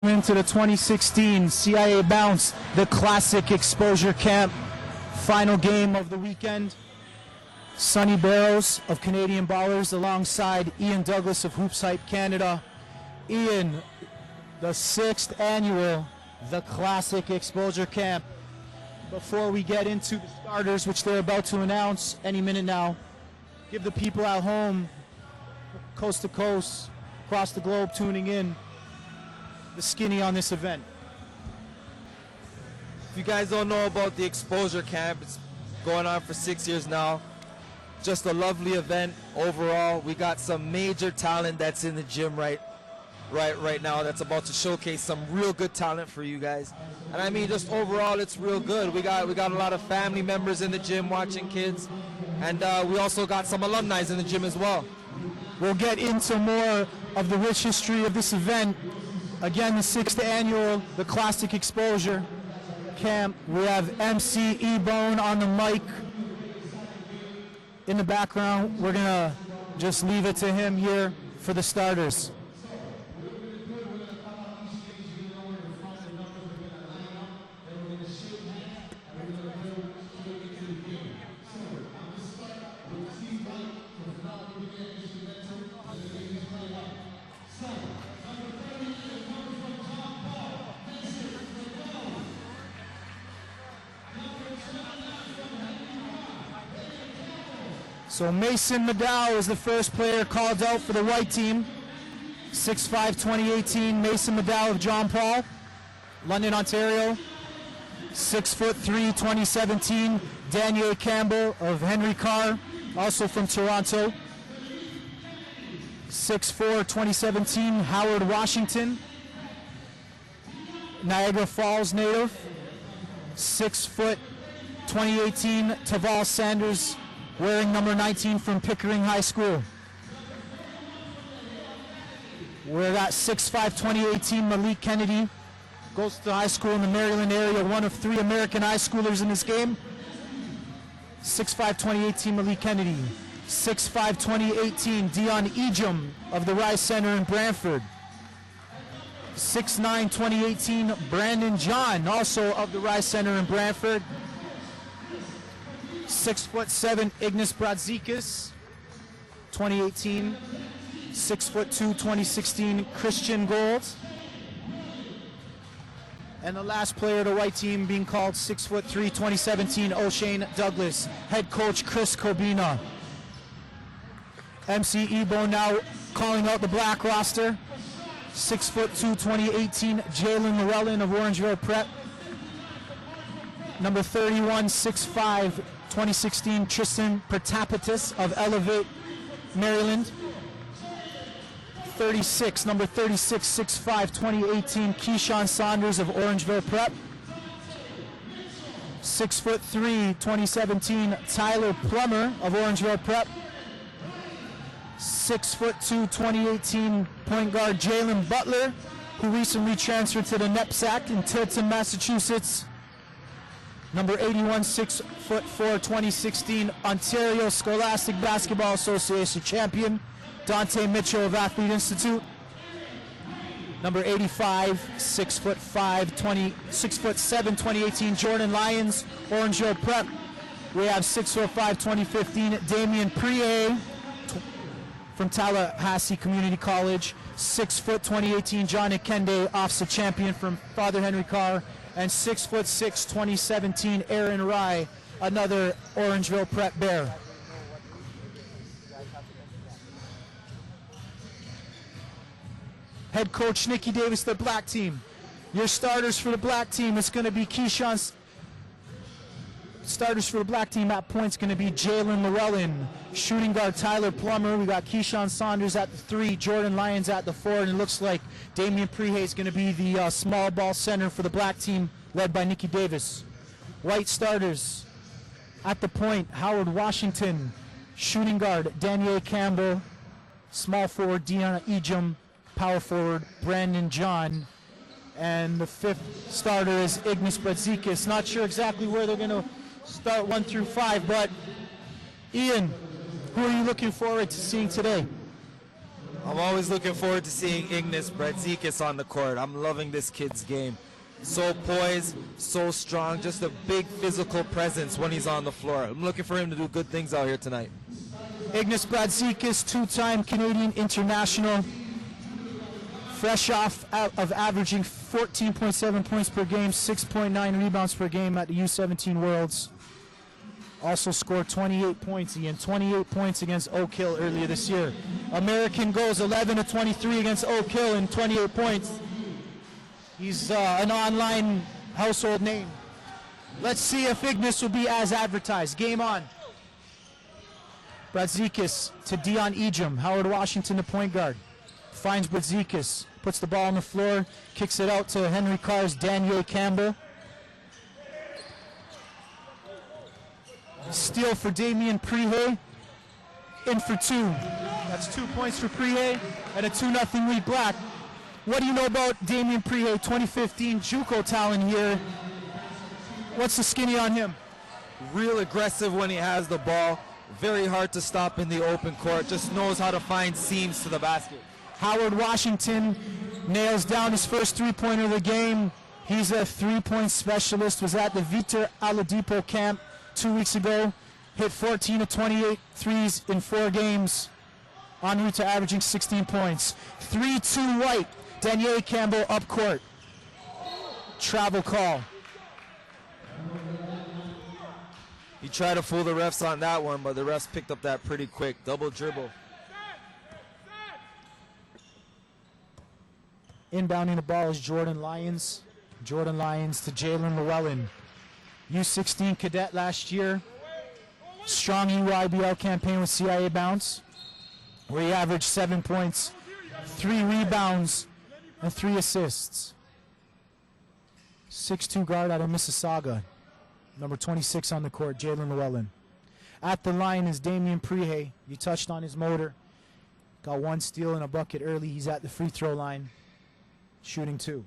Into the 2016 CIA Bounce, the Classic Exposure Camp, final game of the weekend. Sonny Barrows of Canadian Ballers alongside Ian Douglas of Hoops Hype Canada. Ian, the 6th annual The Classic Exposure Camp. Before we get into the starters, which they're about to announce any minute now, give the people at home, coast to coast, across the globe tuning in, the skinny on this event. If you guys don't know about the Exposure Camp, it's going on for 6 years now. Just a lovely event overall. We got some major talent that's in the gym right now that's about to showcase some real good talent for you guys. And I mean, just overall, it's real good. We got a lot of family members in the gym watching kids, and we also got some alumni in the gym as well. We'll get into more of the rich history of this event. Again, the 6th annual, the Classic Exposure Camp. We have MC E-Bone on the mic. In the background, we're gonna just leave it to him here for the starters. So Mason Maddow is the first player called out for the white team. 6'5", 2018, Mason Maddow of John Paul, London, Ontario. 6'3", 2017, Daniel Campbell of Henry Carr, also from Toronto. 6'4", 2017, Howard Washington, Niagara Falls native. 6 foot, 2018, Taval Sanders, wearing number 19 from Pickering High School. We're at 6'5", 2018, Malik Kennedy, goes to high school in the Maryland area, one of 3 American high schoolers in this game. 6'5", 2018, Malik Kennedy. 6'5", 2018, Dion Ejum of the Rice Center in Brantford. 6'9", 2018, Brandon John, also of the Rice Center in Brantford. 6'7", Ignas Brazikis, 2018. 6'2", 2016, Christian Gold. And the last player of the white team being called 6'3", 2017, O'Shane Douglas. Head coach Chris Kobina. MC E-Bone now calling out the black roster. 6'2", 2018, Jalen Llewellyn of Orangeville Prep. Number 31, 6'5", 2016, Tristan Pertapatis of Elevate, Maryland. 36, number 36, 6'5", 2018, Keyshawn Saunders of Orangeville Prep. 6'3", 2017, Tyler Plummer of Orangeville Prep. 6'2", 2018, point guard Jalen Butler, who recently transferred to the NEPSAC in Tilton, Massachusetts. Number 81, 6'4", 2016, Ontario Scholastic Basketball Association champion, Dante Mitchell of Athlete Institute. Number 85, 6'7", 2018, Jordan Lyons, Orangeville Prep. We have 6'5", 2015, Damian Prier from Tallahassee Community College. 6', 2018, John Ikende, OFSA champion from Father Henry Carr. And 6'6", 2017, Aaron Rye, another Orangeville Prep Bear. Head coach Nicky Davis, the black team. Your starters for the black team, it's going to be Keyshawn's. Starters for the black team at points going to be Jalen Llewellyn, shooting guard Tyler Plummer. We got Keyshawn Saunders at the 3, Jordan Lyons at the 4, and it looks like Damian Prihe is going to be the small ball center for the black team, led by Nicky Davis. White starters at the point, Howard Washington, shooting guard Daniel Campbell, small forward Dion Ejum, power forward Brandon John, and the 5th starter is Ignas Brazikis. Not sure exactly where they're going to start 1 through 5, but Ian, who are you looking forward to seeing today? I'm always looking forward to seeing Ignas Brazdeikis on the court. I'm loving this kid's game. So poised, so strong, just a big physical presence when he's on the floor. I'm looking for him to do good things out here tonight. Ignas Brazdeikis, two-time Canadian international, fresh off of averaging 14.7 points per game, 6.9 rebounds per game at the U17 Worlds. Also scored 28 points. He had 28 points against Oak Hill earlier this year. American goes 11 of 23 against Oak Hill and 28 points. He's an online household name. Let's see if Ignas will be as advertised. Game on. Brazdeikis to Dion Ejim. Howard Washington, the point guard. Finds Brazdeikis. Puts the ball on the floor. Kicks it out to Henry Carr's Daniel Campbell. Steal for Damian Prehay. In for two. That's 2 points for Prehay and a 2-0 lead Black. What do you know about Damian Prehay, 2015 JUCO talent here? What's the skinny on him? Real aggressive when he has the ball. Very hard to stop in the open court. Just knows how to find seams to the basket. Howard Washington nails down his first three-pointer of the game. He's a three-point specialist. Was at the Victor Oladipo camp 2 weeks ago. Hit 14 of 28 threes in 4 games. En route to averaging 16 points. 3-2 White. Daniel Campbell up court. Travel call. He tried to fool the refs on that one, but the refs picked up that pretty quick. Double dribble. Inbounding the ball is Jordan Lyons. Jordan Lyons to Jalen Llewellyn. U16 cadet last year. Strong EYBL campaign with CIA Bounce, where he averaged 7 points, 3 rebounds, and 3 assists. 6'2 guard out of Mississauga. Number 26 on the court, Jalen Llewellyn. At the line is Damian Prehay. You touched on his motor. Got 1 steal and a bucket early. He's at the free throw line, shooting 2.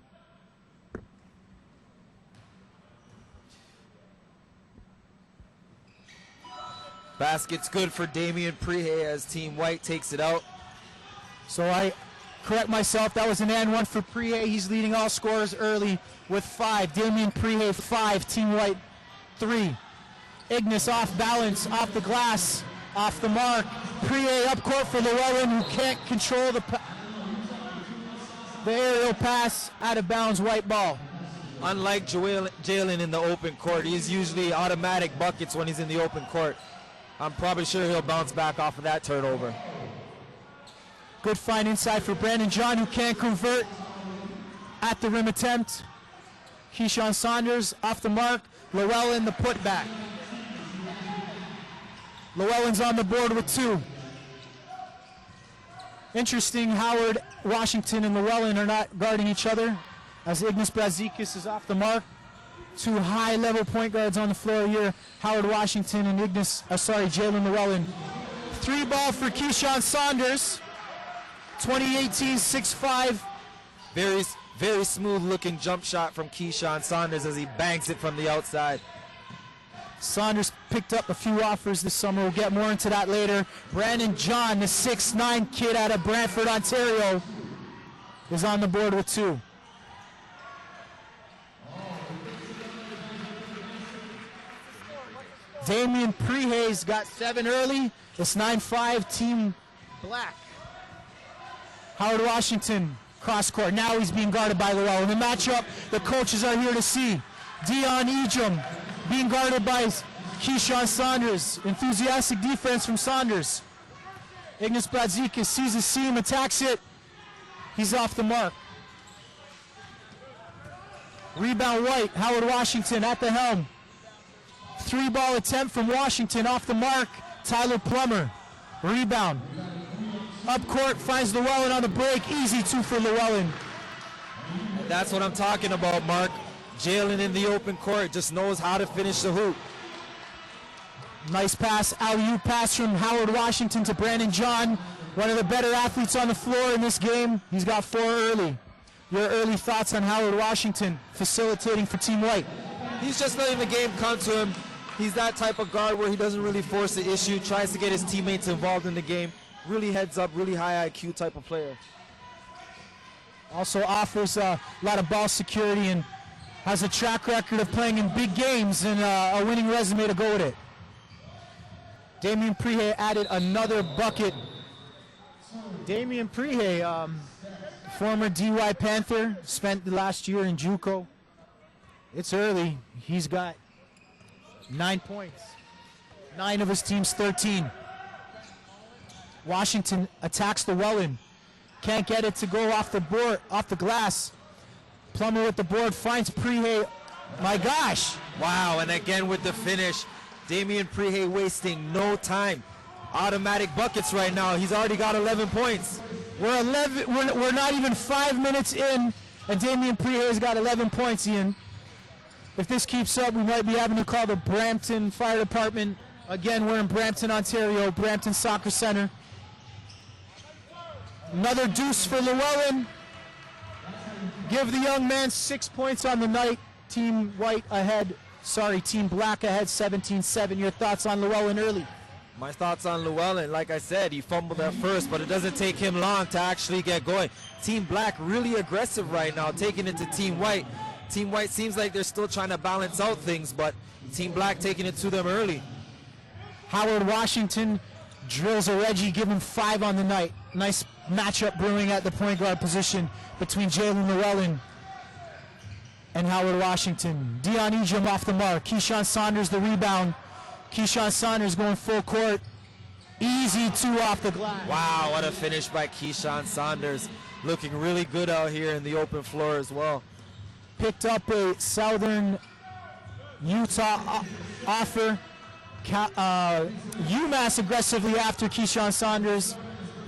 Basket's good for Damian Prehay as Team White takes it out. So I correct myself. That was an and one for Prehay. He's leading all scorers early with 5. Damian Prehay 5. Team White 3. Ignas off balance, off the glass, off the mark. Prehay up court for Llewellyn, who can't control the aerial pass, out of bounds, white ball. Unlike Jalen in the open court, he's usually automatic buckets when he's in the open court. I'm probably sure he'll bounce back off of that turnover. Good find inside for Brandon John, who can't convert at the rim attempt. Keyshawn Saunders off the mark. Llewellyn the putback. Llewellyn's on the board with 2. Interesting, Howard Washington and Llewellyn are not guarding each other, as Ignas Brazdeikis is off the mark. 2 high-level point guards on the floor here, Howard Washington and Jalen Llewellyn. 3 ball for Keyshawn Saunders. 2018 6'5". Very smooth-looking jump shot from Keyshawn Saunders as he banks it from the outside. Saunders picked up a few offers this summer. We'll get more into that later. Brandon John, the 6'9" kid out of Brantford, Ontario, is on the board with 2. Damian Prehay's got 7 early. It's 9-5 Team Black. Howard Washington, cross court. Now he's being guarded by Llewellyn. The matchup the coaches are here to see. Dion Ejim being guarded by Keyshawn Saunders. Enthusiastic defense from Saunders. Ignas Brazdeikis sees the seam, attacks it. He's off the mark. Rebound White. Howard Washington at the helm. 3-ball attempt from Washington off the mark. Tyler Plummer. Rebound. Up court, finds Llewellyn on the break. Easy 2 for Llewellyn. That's what I'm talking about, Mark. Jalen in the open court just knows how to finish the hoop. Nice pass, alley-oop pass from Howard Washington to Brandon John. One of the better athletes on the floor in this game. He's got 4 early. Your early thoughts on Howard Washington facilitating for Team White? He's just letting the game come to him. He's that type of guard where he doesn't really force the issue, tries to get his teammates involved in the game. really heads up, really high IQ type of player. Also offers a lot of ball security and has a track record of playing in big games and a winning resume to go with it. Damian Prihe added another bucket. Damian Prihe, former DY Panther, spent the last year in JUCO. It's early. He's got 9 points. 9 of his team's 13. Washington attacks the Welland. Can't get it to go off the board, off the glass. Plummer with the board finds Prihe. My gosh. Wow, and again with the finish. Damian Prihe wasting no time. Automatic buckets right now. He's already got 11 points. We're not even 5 minutes in, and Damian Prihe has got 11 points, Ian. If this keeps up, we might be having to call the Brampton Fire Department. Again, we're in Brampton, Ontario, Brampton Soccer Center. Another deuce for Llewellyn. Give the young man 6 points on the night. Team Black ahead 17-7. Your thoughts on Llewellyn early? My thoughts on Llewellyn, like I said, he fumbled at first, but it doesn't take him long to actually get going. Team Black really aggressive right now, taking it to Team White. Team White seems like they're still trying to balance out things, but Team Black taking it to them early. Howard Washington drills a Reggie, give him 5 on the night. Nice matchup brewing at the point guard position between Jalen Llewellyn and Howard Washington. Dion Ejim off the mark. Keyshawn Saunders the rebound. Keyshawn Saunders going full court. Easy 2 off the glass. Wow, what a finish by Keyshawn Saunders. Looking really good out here in the open floor as well. Picked up a Southern Utah offer. UMass aggressively after Keyshawn Saunders.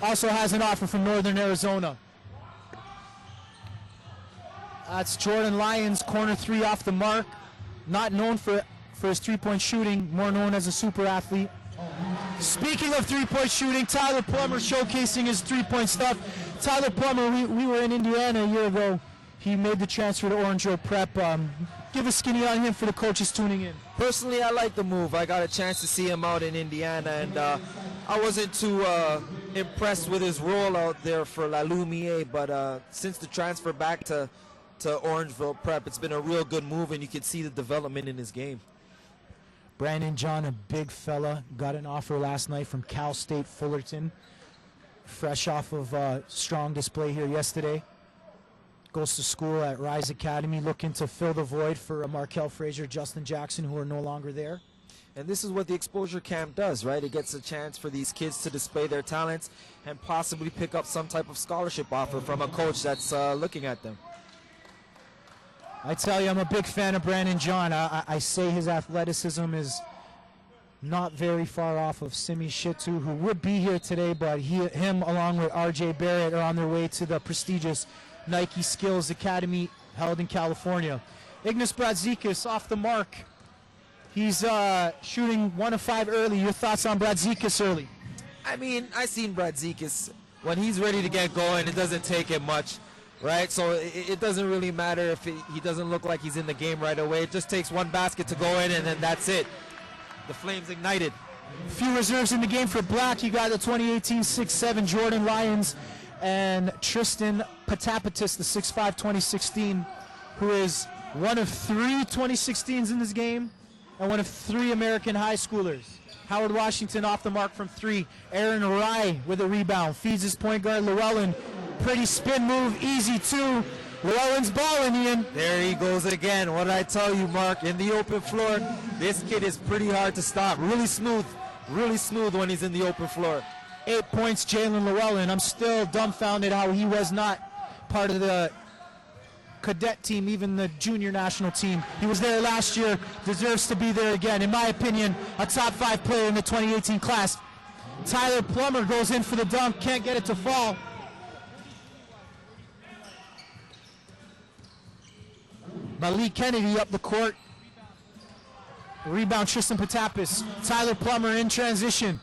Also has an offer from Northern Arizona. That's Jordan Lyons, corner 3 off the mark. Not known for his three-point shooting, more known as a super athlete. Speaking of three-point shooting, Tyler Plummer showcasing his three-point stuff. Tyler Plummer, we were in Indiana a year ago. He made the transfer to Orange Road Prep. Give a skinny on him for the coaches tuning in. Personally, I like the move. I got a chance to see him out in Indiana, and I wasn't too impressed with his role out there for La Lumiere, but since the transfer back to Orangeville Prep, it's been a real good move, and you can see the development in his game. Brandon John, a big fella, got an offer last night from Cal State Fullerton. Fresh off of strong display here yesterday. Goes to school at Rise Academy, looking to fill the void for Markel Frazier, Justin Jackson, who are no longer there. And this is what the exposure camp does, right? It gets a chance for these kids to display their talents and possibly pick up some type of scholarship offer from a coach that's looking at them. I tell you, I'm a big fan of Brandon John. I say his athleticism is not very far off of Simi Shitu, who would be here today, but him along with RJ Barrett are on their way to the prestigious Nike Skills Academy held in California. Ignas Brazikis off the mark. He's shooting 1 of 5 early. Your thoughts on Brazikis early? I mean, I seen Brazikis. When he's ready to get going, it doesn't take him much, right? So it doesn't really matter if he doesn't look like he's in the game right away. It just takes 1 basket to go in, and then that's it. The flames ignited. A few reserves in the game for Black. You got the 2018 6'7" Jordan Lyons and Tristan Patapatis, the 6'5", 2016, who is one of 3 2016s in this game and one of 3 American high schoolers. Howard Washington off the mark from 3. Aaron Rye with a rebound. Feeds his point guard Llewellyn. Pretty spin move, easy 2. Llewellyn's balling, Ian. There he goes again. What did I tell you, Mark? In the open floor, this kid is pretty hard to stop. Really smooth when he's in the open floor. 8 points, Jalen Llewellyn. I'm still dumbfounded how he was not part of the cadet team, even the junior national team. He was there last year, deserves to be there again. In my opinion, a top 5 player in the 2018 class. Tyler Plummer goes in for the dunk, can't get it to fall. Malik Kennedy up the court. Rebound, Tristan Patapis. Tyler Plummer in transition.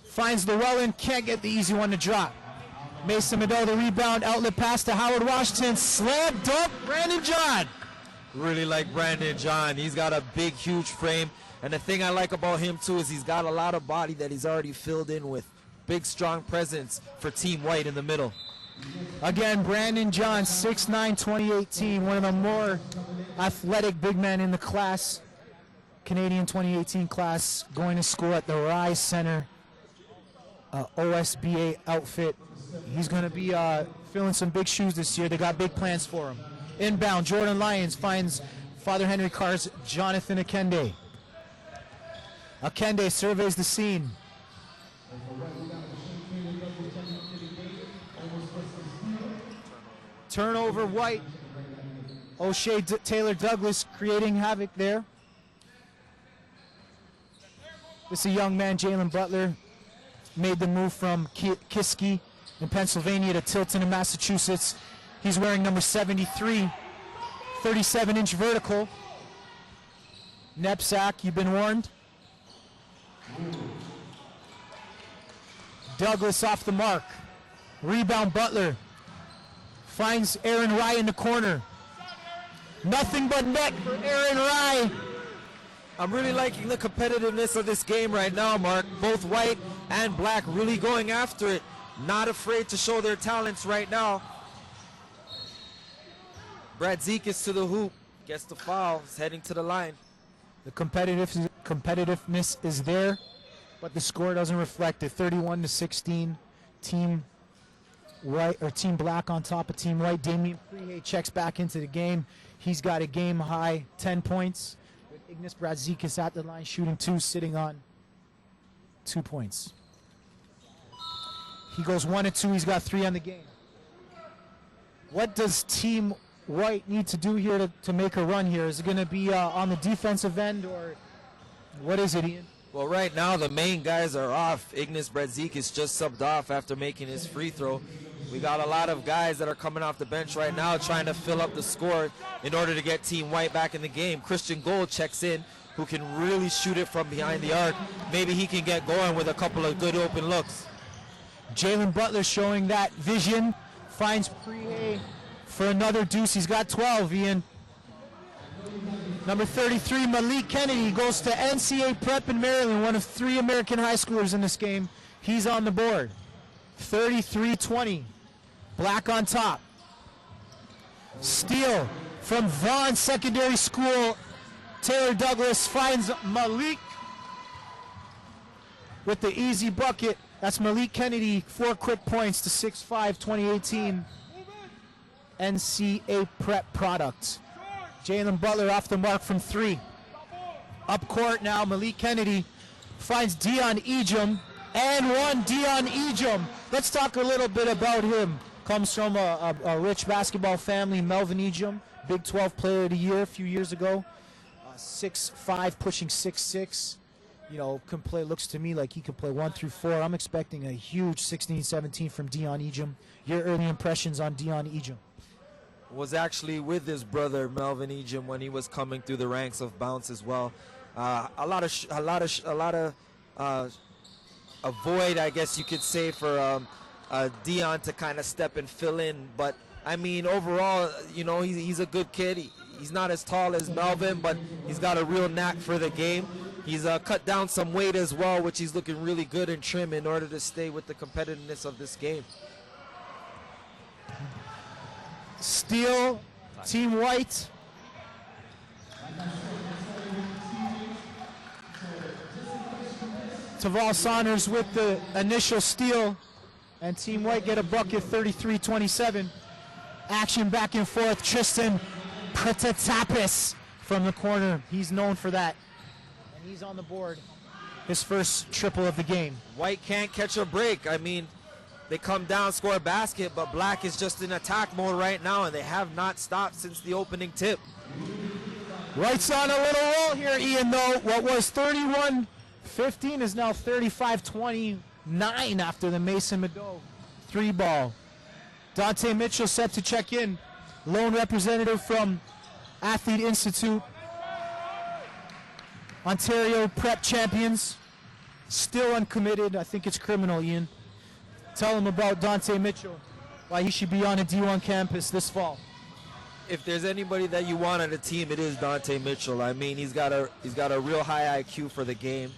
Finds Llewellyn, can't get the easy one to drop. Mason Medell, the rebound, outlet pass to Howard Washington. Slam dunk, Brandon John. Really like Brandon John. He's got a big, huge frame. And the thing I like about him, too, is he's got a lot of body that he's already filled in with. big, strong presence for Team White in the middle. Again, Brandon Johns, 6'9", 2018, one of the more athletic big men in the class. Canadian 2018 class, going to school at the Rise Center OSBA outfit. He's going to be filling some big shoes this year. They got big plans for him. Inbound, Jordan Lyons finds Father Henry Carr's Jonathan Akende. Akende surveys the scene. Turnover, White. O'Shea Taylor Douglas creating havoc there. This is a young man, Jalen Butler, made the move from Kiski in Pennsylvania to Tilton in Massachusetts. He's wearing number 73, 37-inch vertical. Knapsack, you've been warned. Douglas off the mark. Rebound, Butler. Finds Aaron Rye in the corner. Nothing but net for Aaron Rye. I'm really liking the competitiveness of this game right now, Mark. Both White and Black really going after it. Not afraid to show their talents right now. Bradzikis to the hoop. Gets the foul. Is heading to the line. The competitiveness is there, but the score doesn't reflect it. 31-16. Team White, or Team Black on top of Team White. Damian Prehay checks back into the game. He's got a game high 10 points. With Ignas Bradzikis at the line shooting 2, sitting on 2 points. He goes 1 and 2. He's got 3 on the game. What does Team White need to do here to make a run here? Is it going to be on the defensive end, or what is it, Ian? Well, right now the main guys are off. Ignas Bradzikis just subbed off after making his free throw. We got a lot of guys that are coming off the bench right now trying to fill up the score in order to get Team White back in the game. Christian Gold checks in, who can really shoot it from behind the arc. Maybe he can get going with a couple of good open looks. Jalen Butler showing that vision. Finds Prehay for another deuce. He's got 12, Ian. Number 33, Malik Kennedy, goes to NCA Prep in Maryland, one of 3 American high schoolers in this game. He's on the board. 33-20. Black on top. Steal from Vaughn Secondary School. Taylor Douglas finds Malik with the easy bucket. That's Malik Kennedy, 4 quick points to 6'5", 2018 NCA Prep product. Jalen Butler off the mark from 3. Up court now, Malik Kennedy finds Dion Ejum, and 1, Dion Ejum. Let's talk a little bit about him. Comes from a rich basketball family. Melvin Ejum, Big 12 Player of the Year a few years ago. 6'5", pushing 6'6". You know, can play. Looks to me like he can play 1 through 4. I'm expecting a huge 16-17 from Dion Ejum. Your early impressions on Dion Ejum? Was actually with his brother Melvin Ejum when he was coming through the ranks of Bounce as well. A lot of a void, I guess you could say, for Dion to kind of step and fill in. But I mean, overall, you know, he's a good kid. He's not as tall as Melvin, but he's got a real knack for the game. He's cut down some weight as well, which he's looking really good and trim in order to stay with the competitiveness of this game. Steal, Team White. Taval Saunders with the initial steal, and Team White get a bucket, 33-27. Action back and forth. Tristan Protatapis from the corner. He's known for that. And he's on the board. His first triple of the game. White can't catch a break. I mean, they come down, score a basket, but Black is just in attack mode right now, and they have not stopped since the opening tip. White's on a little roll here, Ian, though. What was 31-15 is now 35-29 after the Mason Mado 3-ball. Dante Mitchell set to check in. Lone representative from Athlete Institute. Ontario Prep champions. Still uncommitted. I think it's criminal, Ian. Tell him about Dante Mitchell, why he should be on a D1 campus this fall. If there's anybody that you want on the team, it is Dante Mitchell. I mean, he's got a real high IQ for the game.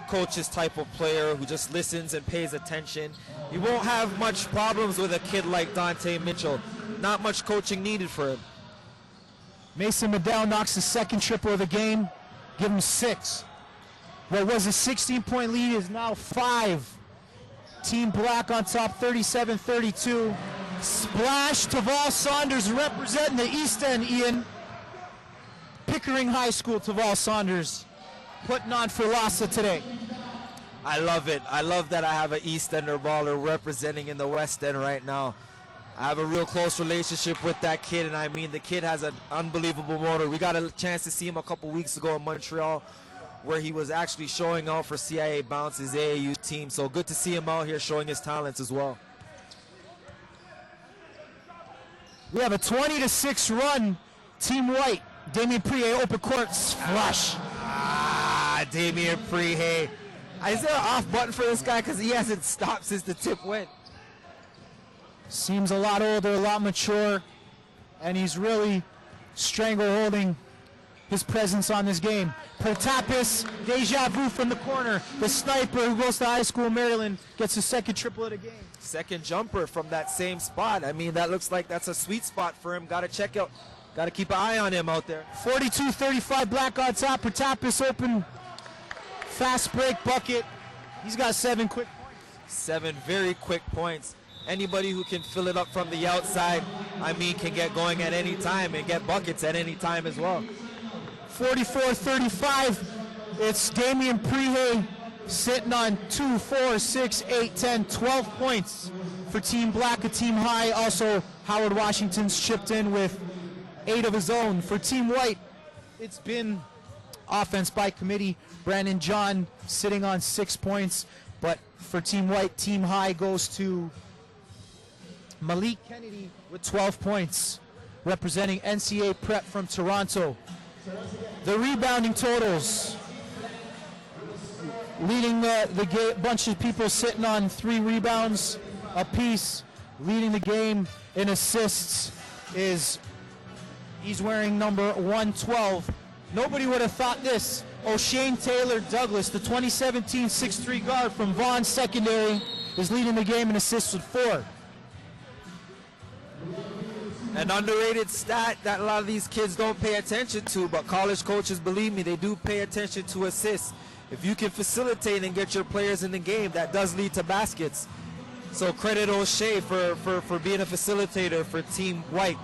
coach's type of player who just listens and pays attention. You won't have much problems with a kid like Dante Mitchell. Not much coaching needed for him. Mason Medell knocks the second triple of the game. Give him 6. What was a 16-point lead is now 5. Team Black on top 37-32. Splash, Taval Saunders representing the East End, Ian. Pickering High School, Taval Saunders putting on for LASA today. I love it. I love that I have an East Ender baller representing in the West End right now. I have a real close relationship with that kid, and I mean, the kid has an unbelievable motor. We got a chance to see him a couple weeks ago in Montreal, where he was actually showing out for CIA Bounce's AAU team. So good to see him out here showing his talents as well. We have a 20-6 run. Team White. Damien Prié, open court, flush. Damien Prié. Is there an off button for this guy? Because he hasn't stopped since the tip went. Seems a lot older, a lot mature, and he's really strangleholding his presence on this game. Protapis, deja vu from the corner. The sniper who goes to high school in Maryland gets his second triple of the game. Second jumper from that same spot. I mean, that looks like that's a sweet spot for him. Got to check out, got to keep an eye on him out there. 42-35 Black on top. Protapis open, fast break bucket. He's got 7 quick points. 7 very quick points. Anybody who can fill it up from the outside, I mean, can get going at any time and get buckets at any time as well. 44-35. It's Damien Prié sitting on 2, 4, 6, 8, 10, 12 points for Team Black, a team high. Also, Howard Washington's chipped in with 8 of his own. For Team White, it's been offense by committee. Brandon John sitting on 6 points. But for Team White, team high goes to Malik Kennedy with 12 points, representing NCAA Prep from Toronto. The rebounding totals, leading the bunch of people sitting on 3 rebounds apiece. Leading the game in assists is, he's wearing number 112. Nobody would have thought this. O'Shane Taylor Douglas, the 2017 6'3" guard from Vaughan Secondary, is leading the game in assists with 4. An underrated stat that a lot of these kids don't pay attention to, but college coaches, believe me, they do pay attention to assists. If you can facilitate and get your players in the game, that does lead to baskets. So credit O'Shea for being a facilitator for Team White.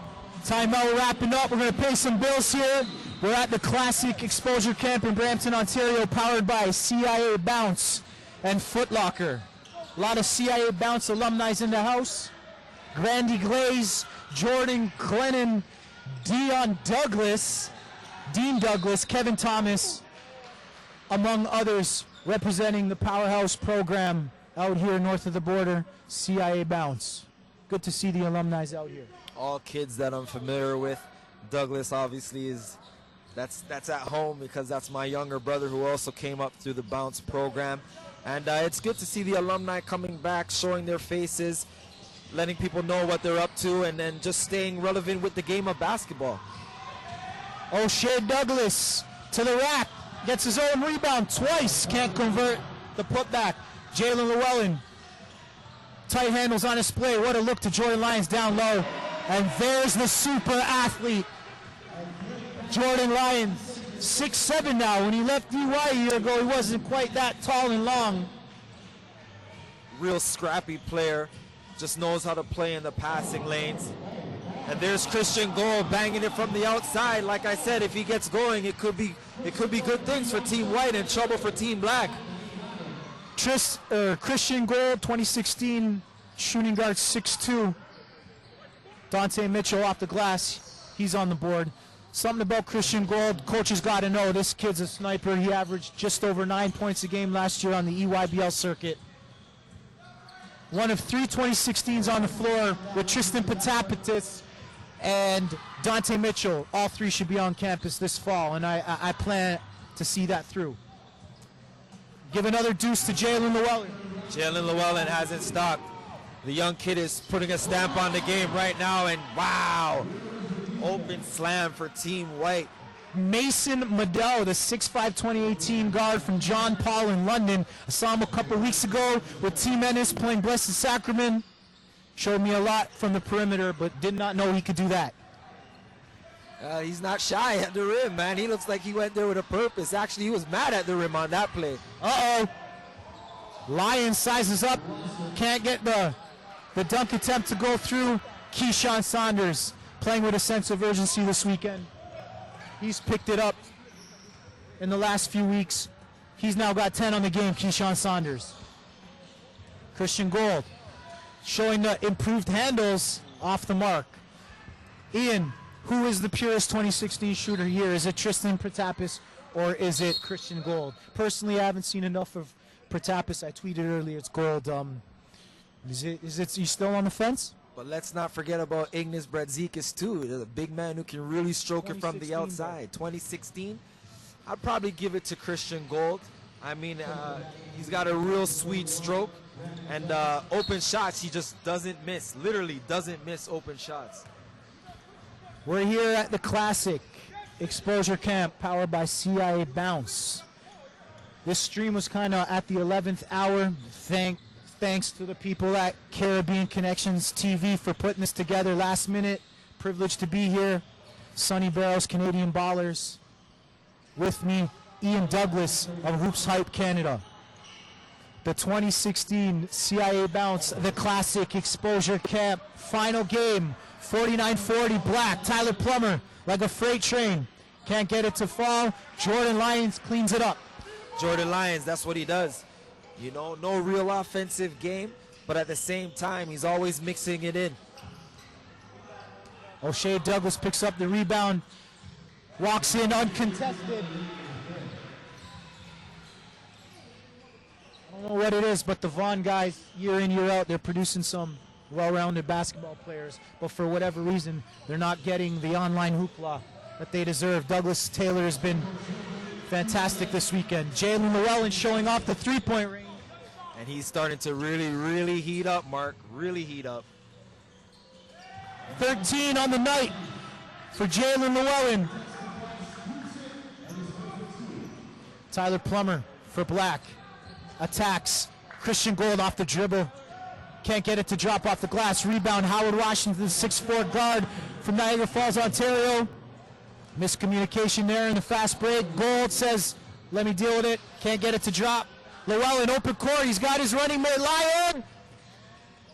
Timeout wrapping up. We're going to pay some bills here. We're at the Classic Exposure Camp in Brampton, Ontario, powered by CIA Bounce and Foot Locker. A lot of CIA Bounce alumni in the house. Grandy Glaze, Jordan Glennon, Dean Douglas, Kevin Thomas, among others, representing the Powerhouse program out here north of the border, CIA Bounce. Good to see the alumni out here. All kids that I'm familiar with. Douglas obviously is, that's at home because that's my younger brother who also came up through the Bounce program. And it's good to see the alumni coming back, showing their faces, letting people know what they're up to, and then just staying relevant with the game of basketball. O'Shea Douglas to the rack, gets his own rebound twice, can't convert the putback. Jalen Llewellyn, tight handles on display. What a look to Jordan Lyons down low. And there's the super athlete, Jordan Lyons, 6'7" now. When he left DY a year ago, he wasn't quite that tall and long. Real scrappy player. Just knows how to play in the passing lanes. And there's Christian Gold banging it from the outside. Like I said, if he gets going, it could be good things for Team White and trouble for Team Black. Christian Gold, 2016 shooting guard, 6'2". Dante Mitchell off the glass. He's on the board. Something about Christian Gold, coaches got to know. This kid's a sniper. He averaged just over 9 points a game last year on the EYBL circuit. One of 3 2016s on the floor with Tristan Patapatis and Dante Mitchell. All 3 should be on campus this fall, and I plan to see that through. Give another deuce to Jalen Llewellyn. Jalen Llewellyn hasn't stopped. The young kid is putting a stamp on the game right now, and wow, open slam for Team White. Mason Medell, the 6'5", 2018 guard from John Paul in London. I saw him a couple weeks ago with Team Ennis playing Blessed Sacrament. Showed me a lot from the perimeter, but did not know he could do that. He's not shy at the rim, man. He looks like he went there with a purpose. Actually, he was mad at the rim on that play. Uh-oh. Lions sizes up. Can't get the dunk attempt to go through. Keyshawn Saunders playing with a sense of urgency this weekend. He's picked it up in the last few weeks. He's now got 10 on the game, Keyshawn Saunders. Christian Gold showing the improved handles off the mark. Ian, who is the purest 2016 shooter here? Is it Tristan Protapis or is it Christian Gold? Personally, I haven't seen enough of Protapis. I tweeted earlier it's Gold. Is it you still on the fence? But let's not forget about Ignas Brazdeikis too. There's a big man who can really stroke it from the outside. 2016, I'd probably give it to Christian Gold. I mean, he's got a real sweet stroke, and open shots he just doesn't miss. Literally doesn't miss open shots. We're here at the Classic Exposure Camp powered by CIA Bounce. This stream was kind of at the 11th hour. Thanks to the people at Caribbean Connections TV for putting this together last minute. Privileged to be here. Sonny Barrows, Canadian Ballers. With me, Ian Douglas of Hoops Hype Canada. The 2016 CIA Bounce, the Classic Exposure Camp final game. 49-40 Black. Tyler Plummer like a freight train. Can't get it to fall. Jordan Lyons cleans it up. Jordan Lyons, that's what he does. You know, no real offensive game, but at the same time, he's always mixing it in. O'Shea Douglas picks up the rebound. Walks in uncontested. I don't know what it is, but the Vaughn guys, year in, year out, they're producing some well-rounded basketball players, but for whatever reason, they're not getting the online hoopla that they deserve. Douglas Taylor has been fantastic this weekend. Jalen Llewellyn showing off the three-point range. And he's starting to really, really heat up, Mark. Really heat up. 13 on the night for Jalen Llewellyn. Tyler Plummer for Black. Attacks. Christian Gold off the dribble. Can't get it to drop off the glass. Rebound, Howard Washington, the 6'4" guard from Niagara Falls, Ontario. Miscommunication there in the fast break. Gold says, let me deal with it. Can't get it to drop. Llewellyn, open court. He's got his running mate, Lyon.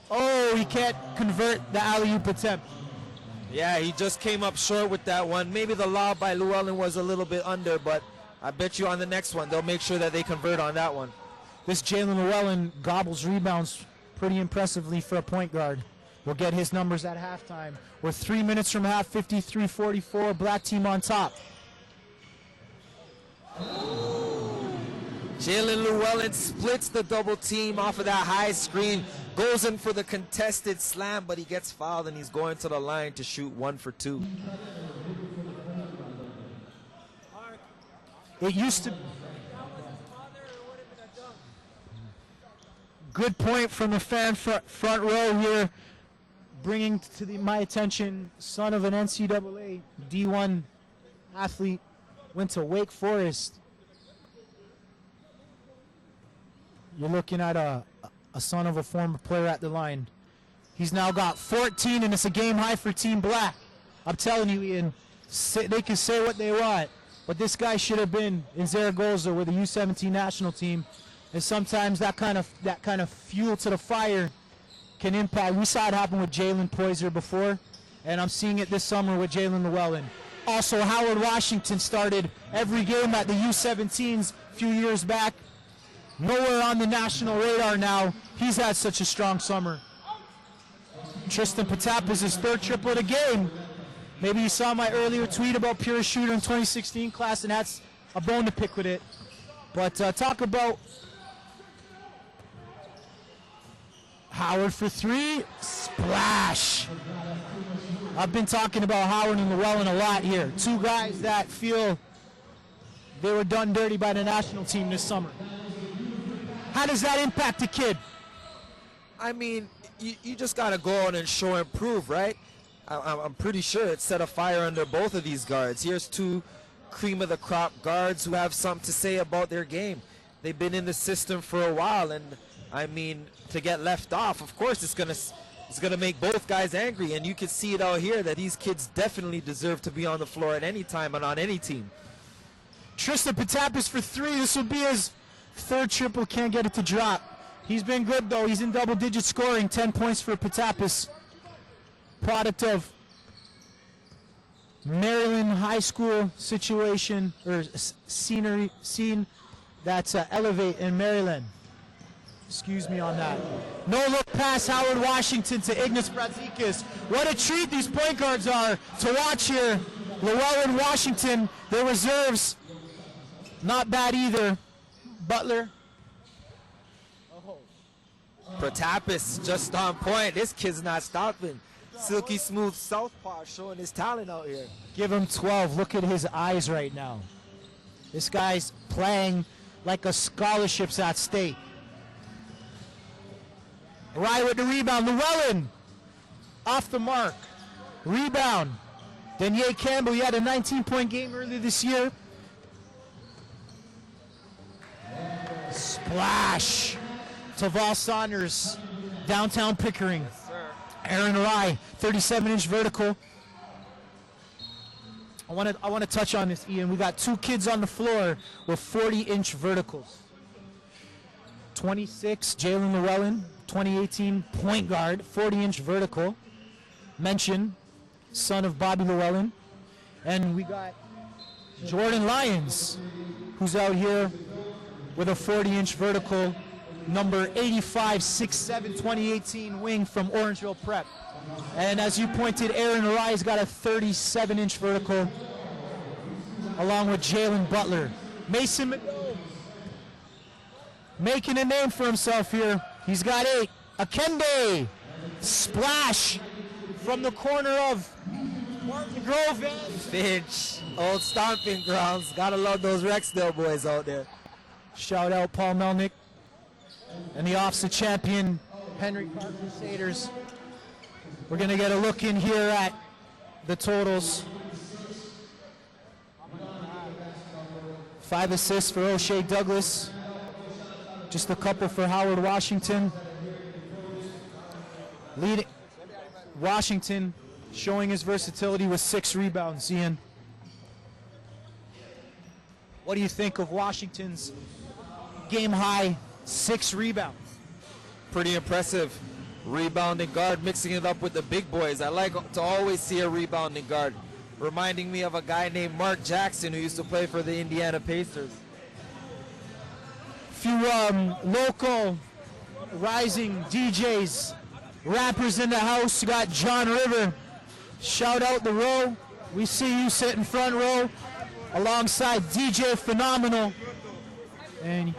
Oh, he can't convert the alley-oop attempt. Yeah, he just came up short with that one. Maybe the lob by Llewellyn was a little bit under, but I bet you on the next one, they'll make sure that they convert on that one. This Jalen Llewellyn gobbles rebounds pretty impressively for a point guard. We'll get his numbers at halftime. We're 3 minutes from half, 53-44, Black team on top. Jalen Llewellyn splits the double team off of that high screen, goes in for the contested slam, but he gets fouled and he's going to the line to shoot 1 for 2. It used to... Good point from the fan front row here, bringing to my attention, son of an NCAA D1 athlete, went to Wake Forest. You're looking at a son of a former player at the line. He's now got 14, and it's a game high for Team Black. I'm telling you, Ian, they can say what they want, but this guy should have been in Zaragoza with the U17 national team. And sometimes that kind of fuel to the fire can impact. We saw it happen with Jalen Poyser before, and I'm seeing it this summer with Jalen Llewellyn. Also, Howard Washington started every game at the U17s a few years back. Nowhere on the national radar now. He's had such a strong summer. Tristan Protapis, his third triple of the game. Maybe you saw my earlier tweet about pure shooter in 2016 class, and that's a bone to pick with it. But talk about Howard for three, splash. I've been talking about Howard and Llewellyn a lot here. Two guys that feel they were done dirty by the national team this summer. How does that impact a kid? I mean, you just got to go on and show and prove, right? I'm pretty sure it set a fire under both of these guards. Here's two cream of the crop guards who have something to say about their game. They've been in the system for a while, and I mean, to get left off, of course it's gonna make both guys angry, and you can see it out here that these kids definitely deserve to be on the floor at any time and on any team. Tristan Patapis for three. This will be his third triple. Can't get it to drop. He's been good, though. He's in double-digit scoring. 10 points for Patapis. Product of Maryland high school situation, or scene that's Elevate in Maryland. Excuse me on that. No look pass Howard Washington to Ignas Brazikis. What a treat these point guards are to watch here. Llewellyn Washington, their reserves, not bad either. Butler. Patapis just on point. This kid's not stopping. Silky smooth southpaw showing his talent out here. Give him 12. Look at his eyes right now. This guy's playing like a scholarship's at stake. Right with the rebound. Llewellyn off the mark. Rebound. Denier Campbell, he had a 19-point game earlier this year. Splash. Taval Saunders, downtown Pickering. Yes, sir. Aaron Rye, 37-inch vertical. I want to touch on this, Ian. We got two kids on the floor with 40-inch verticals. 26, Jalen Llewellyn, 2018 point guard, 40-inch vertical. Mention, son of Bobby Llewellyn. And we got Jordan Lyons, who's out here with a 40-inch vertical, number 85, 6'7", 2018 wing from Orangeville Prep. And as you pointed, Aaron Rye's got a 37-inch vertical, along with Jalen Butler. Mason McDowell making a name for himself here. He's got 8. Akende, splash from the corner of Martin Grove and Finch, old stomping grounds. Gotta love those Rexdale boys out there. shout out Paul Melnick and the offset champion Henry Carr Crusaders. We're going to get a look in here at the totals. 5 assists for O'Shea Douglas. Just a couple for Howard Washington. Leading Washington showing his versatility with 6 rebounds. Ian, what do you think of Washington's game high 6 rebounds? Pretty impressive. Rebounding guard, mixing it up with the big boys. I like to always see a rebounding guard. Reminding me of a guy named Mark Jackson who used to play for the Indiana Pacers. Few local rising DJs, rappers in the house. You got John River. Shout out the row. We see you sitting front row alongside DJ Phenomenal. And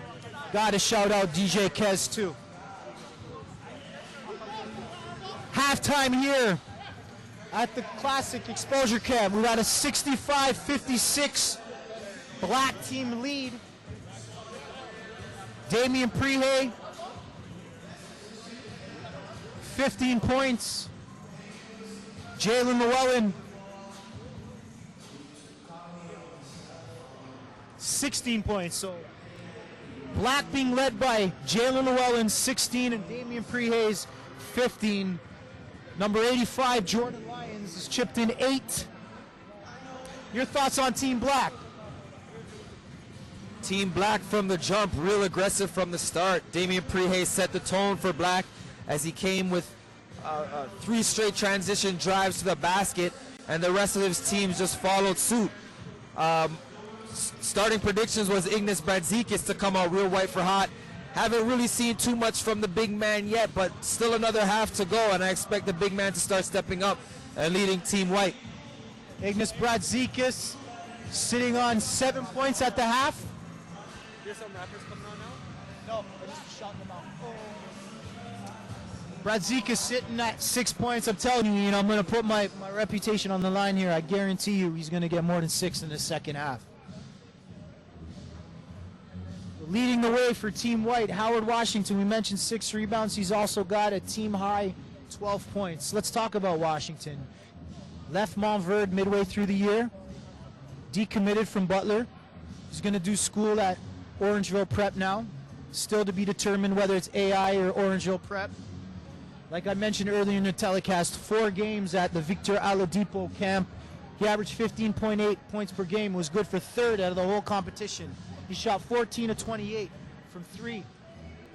gotta shout out DJ Kez too. Halftime here at the Classic Exposure Camp. We got a 65-56 black team lead. Damian Prehay, 15 points. Jalen Llewellyn, 16 points. So black being led by Jalen Llewellyn, 16, and Damian Prehay's 15. Number 85, Jordan Lyons, has chipped in 8. Your thoughts on Team Black? Team Black from the jump, real aggressive from the start. Damian Prehay set the tone for Black as he came with 3 straight transition drives to the basket, and the rest of his teams just followed suit. Starting predictions was Ignas Brazikis to come out real white for hot. Haven't really seen too much from the big man yet, but still another half to go, and I expect the big man to start stepping up and leading Team White. Ignas Brazikis sitting on 7 points at the half. There's some rappers coming on now? No, I just shot them out. Brazikis sitting at 6 points. I'm telling you, I'm going to put my reputation on the line here. I guarantee you he's going to get more than 6 in the second half. Leading the way for Team White, Howard Washington. We mentioned 6 rebounds. He's also got a team high 12 points. Let's talk about Washington. Left Montverde midway through the year. decommitted from Butler. He's going to do school at Orangeville Prep now. Still to be determined whether it's AI or Orangeville Prep. Like I mentioned earlier in the telecast, 4 games at the Victor Oladipo camp. He averaged 15.8 points per game, was good for 3rd out of the whole competition. He shot 14 of 28 from 3,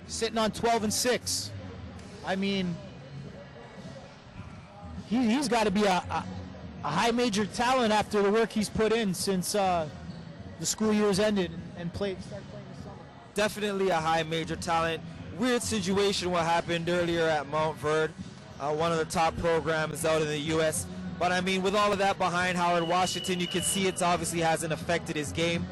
sitting on 12 and 6. I mean, he's got to be a high major talent after the work he's put in since the school year's ended and started playing this summer. Definitely a high major talent. Weird situation what happened earlier at Mount Verde, one of the top programs out in the U.S. But I mean, with all of that behind Howard Washington, you can see it obviously hasn't affected his game.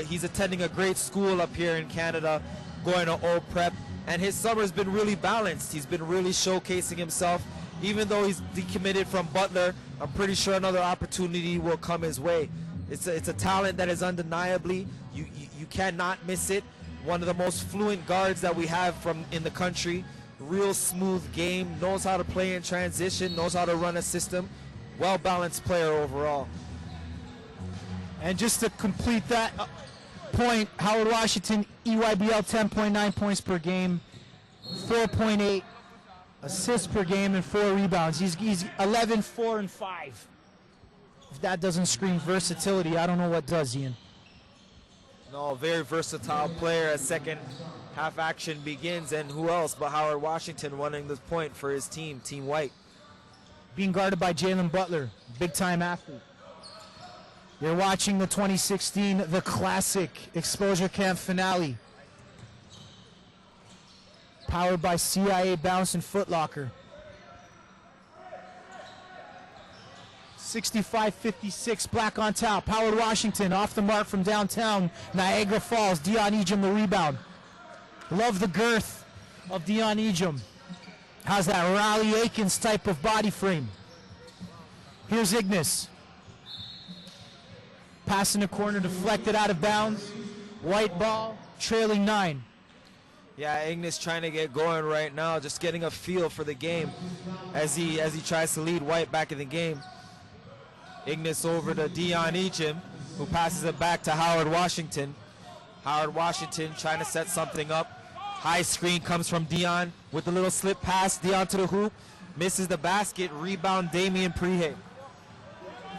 He's attending a great school up here in Canada, going to Old Prep, and his summer's been really balanced. He's been really showcasing himself. Even though he's decommitted from Butler, I'm pretty sure another opportunity will come his way. It's a talent that is undeniably, you cannot miss it. One of the most fluent guards that we have in the country. Real smooth game, knows how to play in transition, knows how to run a system. Well-balanced player overall. And just to complete that point, Howard Washington, EYBL 10.9 points per game, 4.8 assists per game, and 4 rebounds. He's 11, 4, and 5. If that doesn't scream versatility, I don't know what does, Ian. No, very versatile player as second half action begins, and who else but Howard Washington winning this point for his team, Team White. Being guarded by Jalen Butler, big-time athlete. You're watching the 2016 The Classic Exposure Camp Finale. Powered by CIA Bounce and Foot Locker. 65-56, black on top. Howard Washington off the mark from downtown Niagara Falls. Dion Ejim the rebound. Love the girth of Dion Ejim. Has that Riley Aikens type of body frame. Here's Ignis. Pass in the corner, deflected out of bounds. White ball, trailing 9. Yeah, Ignis trying to get going right now, just getting a feel for the game as he tries to lead White back in the game. Ignis over to Dion Ejim, who passes it back to Howard Washington. Howard Washington trying to set something up. High screen comes from Dion with the little slip pass. Dion to the hoop, misses the basket. Rebound Damian Prehe.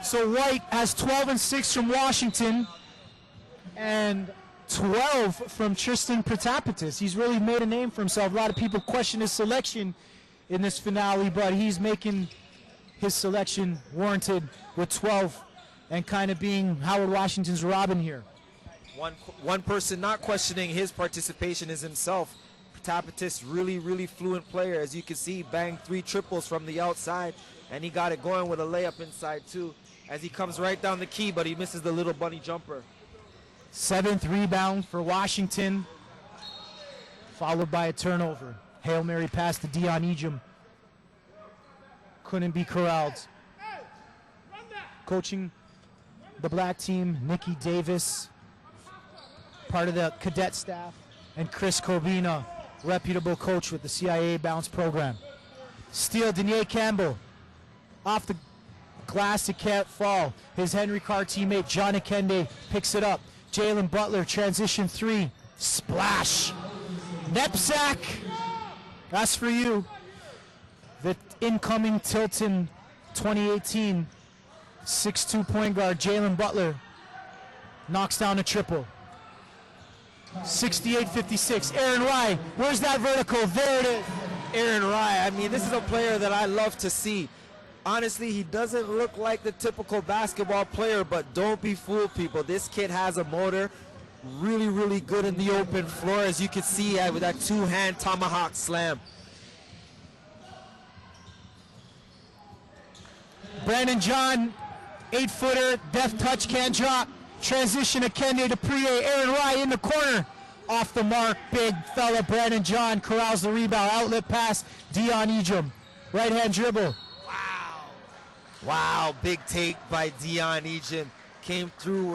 So White has 12 and 6 from Washington and 12 from Tristan Protapitis. He's really made a name for himself. A lot of people question his selection in this finale, but he's making his selection warranted with 12 and kind of being Howard Washington's Robin here. One person not questioning his participation is himself. Protapitis, really fluent player. As you can see, banged 3 triples from the outside, and he got it going with a layup inside too, as he comes right down the key, but he misses the little bunny jumper. 7th rebound for Washington, followed by a turnover. Hail Mary pass to Dion Ejim. Couldn't be corralled. Coaching the black team, Nikki Davis, part of the cadet staff, and Chris Cobina, reputable coach with the CIA Bounce program. Steal, Denier Campbell. Off the glass, it can't fall. His Henry Carr teammate, John Akende, picks it up. Jalen Butler, transition 3. Splash. Knapsack. That's for you. The incoming Tilton 2018 6'2" point guard, Jalen Butler, knocks down a triple. 68-56. Aaron Rye, where's that vertical? There it is. Aaron Rye, I mean, this is a player that I love to see. Honestly, he doesn't look like the typical basketball player, but don't be fooled, people. This kid has a motor. Really good in the open floor, as you can see with that 2-hand tomahawk slam. Brandon John, 8-footer, deft touch, can't drop. Transition to Kende to Prie. Aaron Rye in the corner. Off the mark, big fella Brandon John corrals the rebound. Outlet pass, Dion Ejim. Right hand dribble. Wow, big take by Dion Ejim. Came through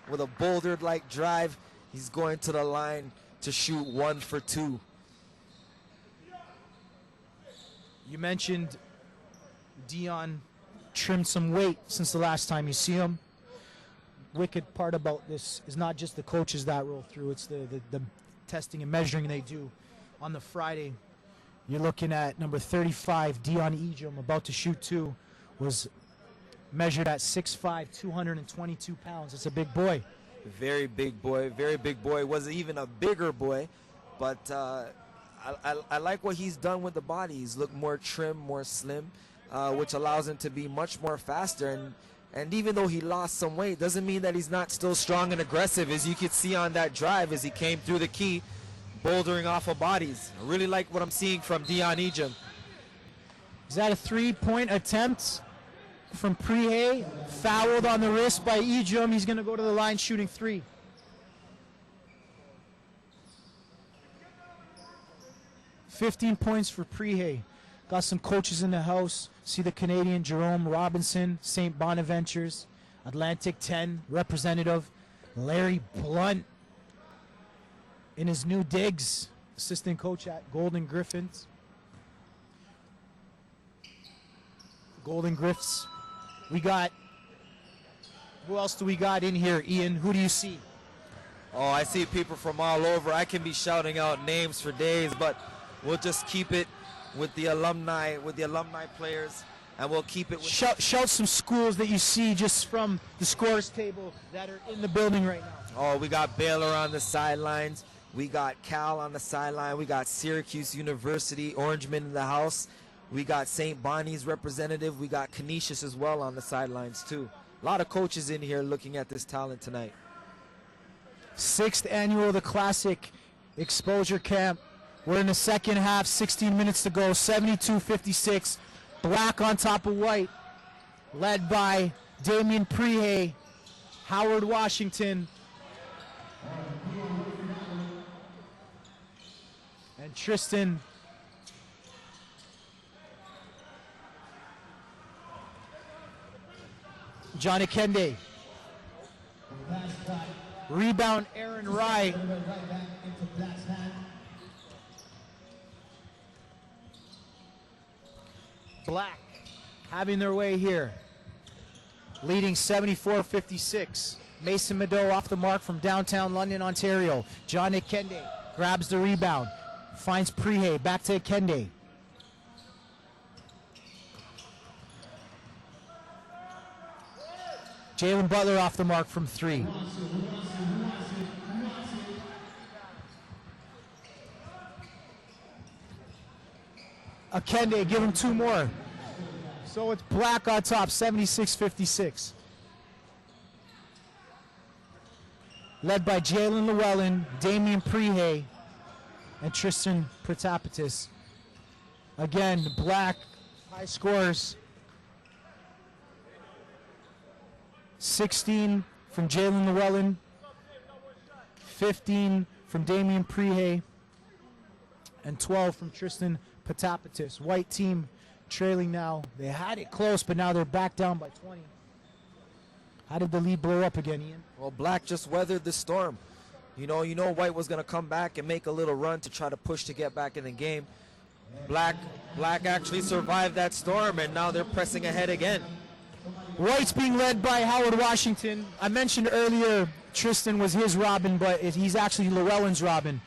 with a boulder-like drive. He's going to the line to shoot 1 for 2. You mentioned Dion trimmed some weight since the last time you see him. wicked part about this is not just the coaches that roll through, it's the testing and measuring they do. On the Friday, you're looking at number 35, Dion Ejum, about to shoot two, was measured at 6'5", 222 pounds. It's a big boy. Very big boy, very big boy. Was even a bigger boy, but I like what he's done with the body. He's looked more trim, more slim, which allows him to be much more faster. And even though he lost some weight, doesn't mean that he's not still strong and aggressive, as you could see on that drive as he came through the key, bouldering off of bodies. I really like what I'm seeing from Dion Ejum. Is that a three-point attempt from Prihe? Fouled on the wrist by Ejum. He's going to go to the line shooting three. $15 points for Prihe. Got some coaches in the house. See the Canadian Jerome Robinson, St. Bonaventures, Atlantic 10 representative, Larry Blunt in his new digs, assistant coach at Golden Griffins. Golden Griffs. We got, who else do we got in here, Ian? Who do you see? Oh, I see people from all over. I can be shouting out names for days, but we'll just keep it with the alumni players, and we'll keep it with shout some schools that you see just from the scores table that are in the building right now. Oh, we got Baylor on the sidelines. We got Cal on the sideline. We got Syracuse University, Orangeman in the house. We got St. Bonnie's representative. We got Canisius as well on the sidelines too. A lot of coaches in here looking at this talent tonight. 6th annual The Classic Exposure Camp. We're in the second half, 16 minutes to go, 72-56. Black on top of white, led by Damian Prihe, Howard Washington, and Tristan Johnny Kende. Rebound Aaron Wright. Black having their way here, leading 74-56. Mason Mado off the mark from downtown London, Ontario. John Kende grabs the rebound, finds Prihe, back to Kende. Jalen Butler off the mark from three. Akende, give him two more. So it's Black on top, 76-56. Led by Jalen Llewellyn, Damian Prihe, and Tristan Protapatis. Again, Black, high scores. 16 from Jalen Llewellyn, 15 from Damian Prihe, and 12 from Tristan Protapatis. White team trailing now. They had it close, but now they're back down by 20. How did the lead blow up again, Ian? Well, Black just weathered the storm. You know White was going to come back and make a little run to try to push to get back in the game. Black actually survived that storm, and now they're pressing ahead again. White's being led by Howard Washington. I mentioned earlier Tristan was his Robin, but he's actually Llewellyn's Robin.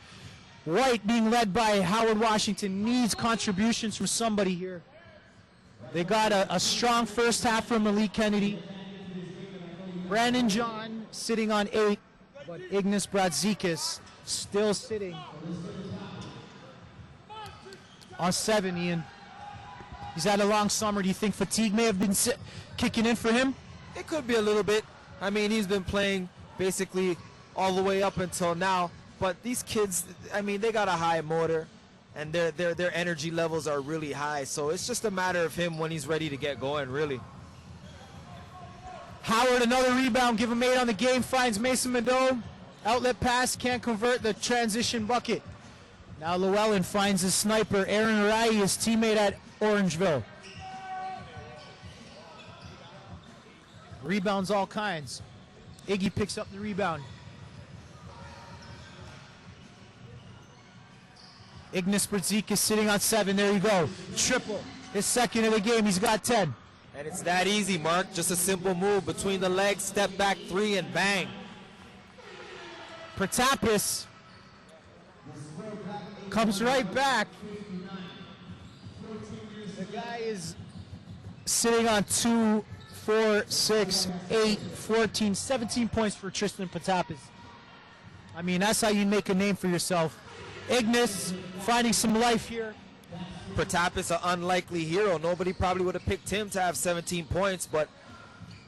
White being led by Howard Washington needs contributions from somebody here. They got a strong first half from Malik Kennedy. Brandon John sitting on 8, but Ignas Brazikis still sitting on 7, Ian. He's had a long summer. Do you think fatigue may have been kicking in for him? It could be a little bit. I mean, he's been playing basically all the way up until now. But these kids, I mean, they got a high motor, and their energy levels are really high. So it's just a matter of him when he's ready to get going, really. Howard, another rebound, give him 8 on the game, finds Mason Mado. Outlet pass, can't convert the transition bucket. Now Llewellyn finds his sniper, Aaron Rai, his teammate at Orangeville. Rebounds all kinds. Iggy picks up the rebound. Ignas Brazikis sitting on 7. There you go. Triple. His second of the game. He's got 10. And it's that easy, Mark. Just a simple move between the legs, step back three, and bang. Protapis comes right back. The guy is sitting on 2, 4, 6, 8, 14, 17 points for Tristan Protapis. I mean, that's how you make a name for yourself. Ignis finding some life here. Protapis, an unlikely hero. Nobody probably would have picked him to have 17 points, but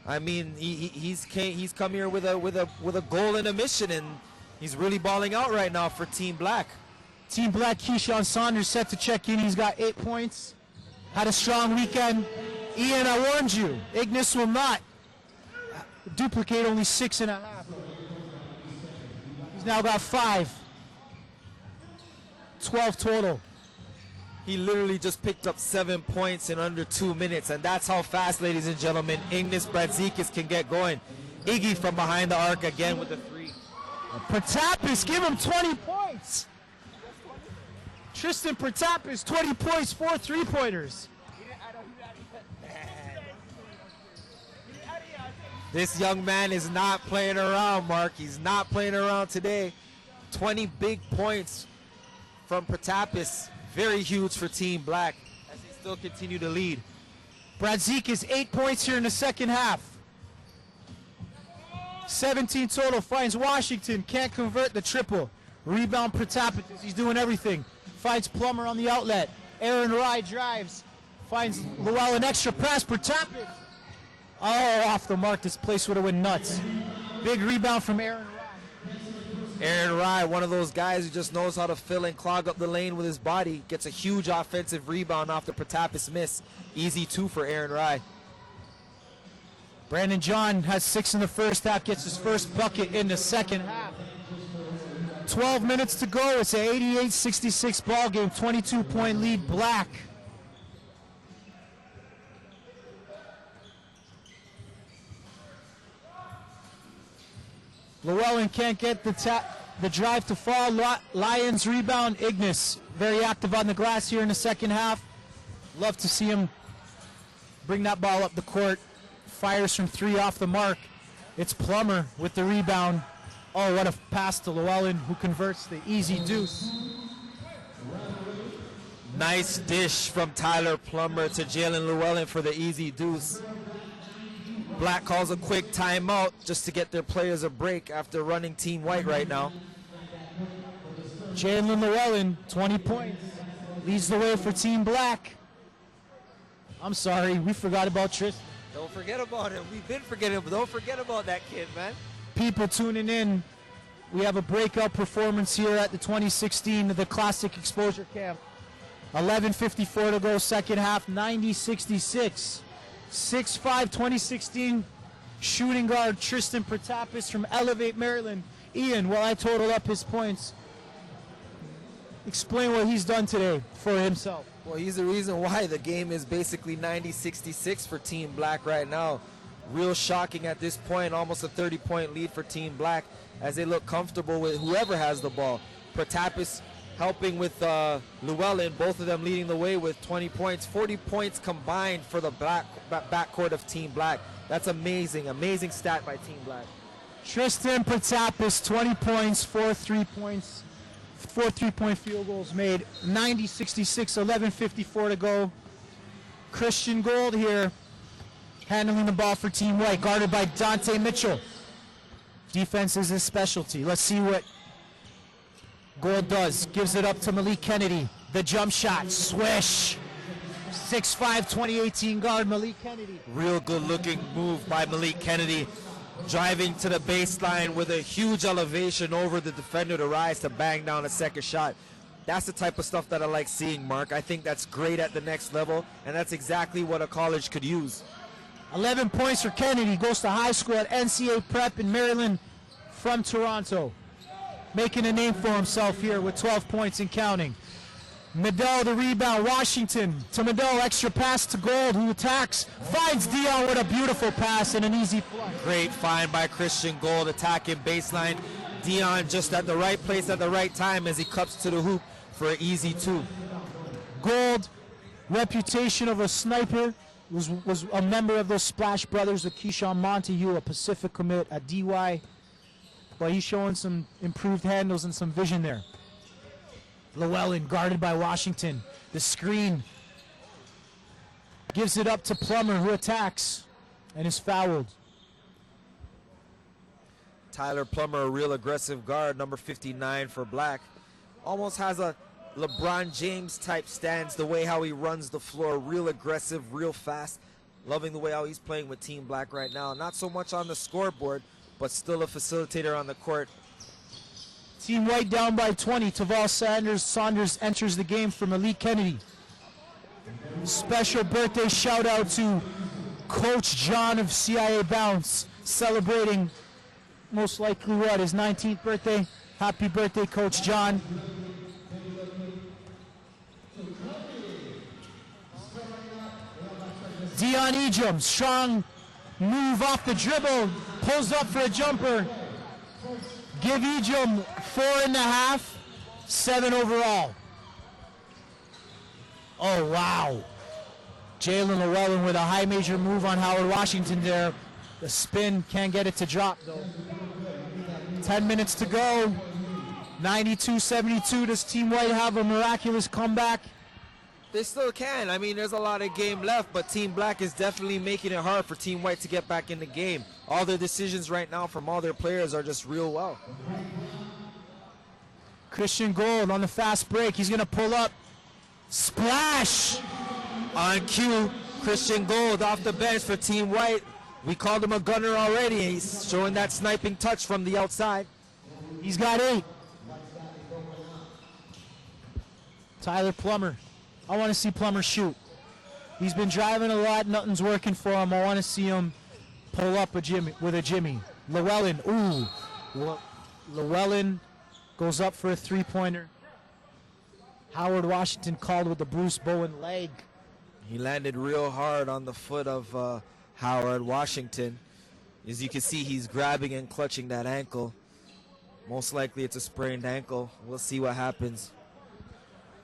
I mean, he's come here with a goal and a mission, and he's really balling out right now for Team Black. Team Black, Keyshawn Saunders set to check in. He's got 8 points. Had a strong weekend. Ian, I warned you, Ignis will not duplicate, only 6.5. He's now got 5. 12 total. He literally just picked up 7 points in under 2 minutes, and that's how fast, ladies and gentlemen, Ignis Brazikis can get going. Iggy from behind the arc again with a 3. Protapis, give him 20 points. Tristan Protapis, 20 points, 4 3-pointers. This young man is not playing around, Mark. He's not playing around today. 20 big points from Protapis. Very huge for Team Black as they still continue to lead. Brazikis, 8 points here in the second half. 17 total, finds Washington, can't convert the triple. Rebound Protapis, he's doing everything. Finds Plummer on the outlet. Aaron Rye drives, finds Llewellyn, extra pass, Protapis. Oh, off the mark, this place would have went nuts. Big rebound from Aaron Rye. Aaron Rye, one of those guys who just knows how to fill and clog up the lane with his body, gets a huge offensive rebound off the Protapis miss. Easy 2 for Aaron Rye. Brandon John has 6 in the first half, gets his first bucket in the second half. 12 minutes to go. It's an 88-66 ball game, 22-point lead, Black. Llewellyn can't get the drive to fall. Lions rebound. Ignis very active on the glass here in the second half. Love to see him bring that ball up the court. Fires from 3 off the mark. It's Plummer with the rebound. Oh, what a pass to Llewellyn, who converts the easy deuce. Nice dish from Tyler Plummer to Jalen Llewellyn for the easy deuce. Black calls a quick timeout just to get their players a break after running Team White right now. Jalen Llewellyn, 20 points. Leads the way for Team Black. I'm sorry, we forgot about Tristan. Don't forget about him. We've been forgetting, but don't forget about that kid, man. People tuning in, we have a breakout performance here at the 2016 The Classic Exposure Camp. 11:54 to go, second half, 90-66. 6'5", 2016 shooting guard Tristan Protapis from Elevate, Maryland. Ian, while I total up his points, explain what he's done today for himself. Well, he's the reason why the game is basically 90-66 for Team Black right now. Real shocking at this point, almost a 30-point lead for Team Black as they look comfortable with whoever has the ball. Protapis helping with Llewellyn, both of them leading the way with 20 points. 40 points combined for the backcourt of Team Black. That's amazing, amazing stat by Team Black. Tristan Protapis, 20 points, 4 3-points, 4 3-point field goals made. 90-66, 11:54 to go. Christian Gold here, handling the ball for Team White, guarded by Dante Mitchell. Defense is his specialty. Let's see what Gold does. Gives it up to Malik Kennedy. The jump shot, swish. 6'5", 2018 guard Malik Kennedy. Real good looking move by Malik Kennedy. Driving to the baseline with a huge elevation over the defender to rise to bang down a second shot. That's the type of stuff that I like seeing, Mark. I think that's great at the next level, and that's exactly what a college could use. 11 points for Kennedy. Goes to high school at NCA Prep in Maryland from Toronto. Making a name for himself here with 12 points and counting. Medell the rebound. Washington to Medell. Extra pass to Gold, who attacks. Finds Dion with a beautiful pass and an easy flush. Great find by Christian Gold, attacking baseline. Dion just at the right place at the right time as he cuts to the hoop for an easy 2. Gold, reputation of a sniper. was a member of those Splash Brothers with Keyshawn Montague, a Pacific commit, a DY. But he's showing some improved handles and some vision there. Llewellyn guarded by Washington. The screen gives it up to Plummer, who attacks and is fouled. Tyler Plummer, a real aggressive guard, number 59 for Black. Almost has a LeBron James type stance, the way how he runs the floor, real aggressive, real fast. Loving the way how he's playing with Team Black right now. Not so much on the scoreboard, but still a facilitator on the court. Team White down by 20. Taval Saunders enters the game for Malik Kennedy. Special birthday shout out to Coach John of CIA Bounce, celebrating most likely what, his 19th birthday. Happy birthday, Coach John. Dion Ejim, strong move off the dribble, pulls up for a jumper. Give Ejim 4.5, 7 overall. Oh, wow. Jalen Llewellyn with a high major move on Howard Washington there. The spin, can't get it to drop though. 10 minutes to go. 92-72. Does Team White have a miraculous comeback? They still can. I mean, there's a lot of game left, but Team Black is definitely making it hard for Team White to get back in the game. All their decisions right now from all their players are just real well. Christian Gold on the fast break. He's going to pull up. Splash! On cue, Christian Gold off the bench for Team White. We called him a gunner already. He's showing that sniping touch from the outside. He's got 8. Tyler Plummer. I want to see Plummer shoot. He's been driving a lot. Nothing's working for him. I want to see him pull up with a Jimmy. Llewellyn. Ooh. Llewellyn goes up for a three-pointer. Howard Washington called with the Bruce Bowen leg. He landed real hard on the foot of Howard Washington. As you can see, he's grabbing and clutching that ankle. Most likely it's a sprained ankle. We'll see what happens.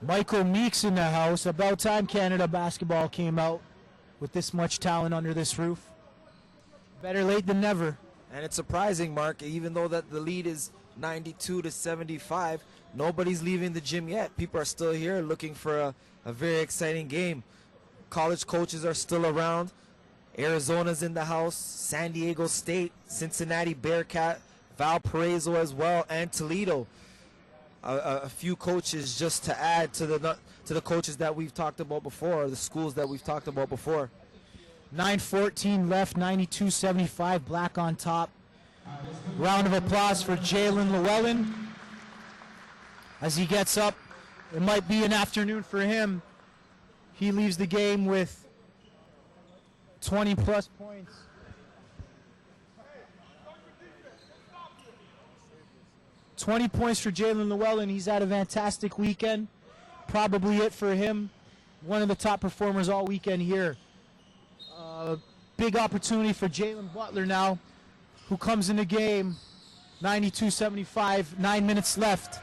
Michael Meeks in the house. About time Canada basketball came out with this much talent under this roof. Better late than never. And it's surprising, Mark, even though that the lead is 92-75, nobody's leaving the gym yet. People are still here looking for a very exciting game. College coaches are still around. Arizona's in the house. San Diego State, Cincinnati Bearcat, Valparaiso as well, and Toledo. A few coaches just to add to the coaches that we've talked about before, the schools that we've talked about before. 9:14 left, 92-75, Black on top. Round of applause for Jalen Llewellyn as he gets up. It might be an afternoon for him. He leaves the game with 20-plus points. $20 points for Jalen Llewellyn. He's had a fantastic weekend. Probably it for him. One of the top performers all weekend here. Big opportunity for Jalen Butler now, who comes in the game. 92-75, 9 minutes left.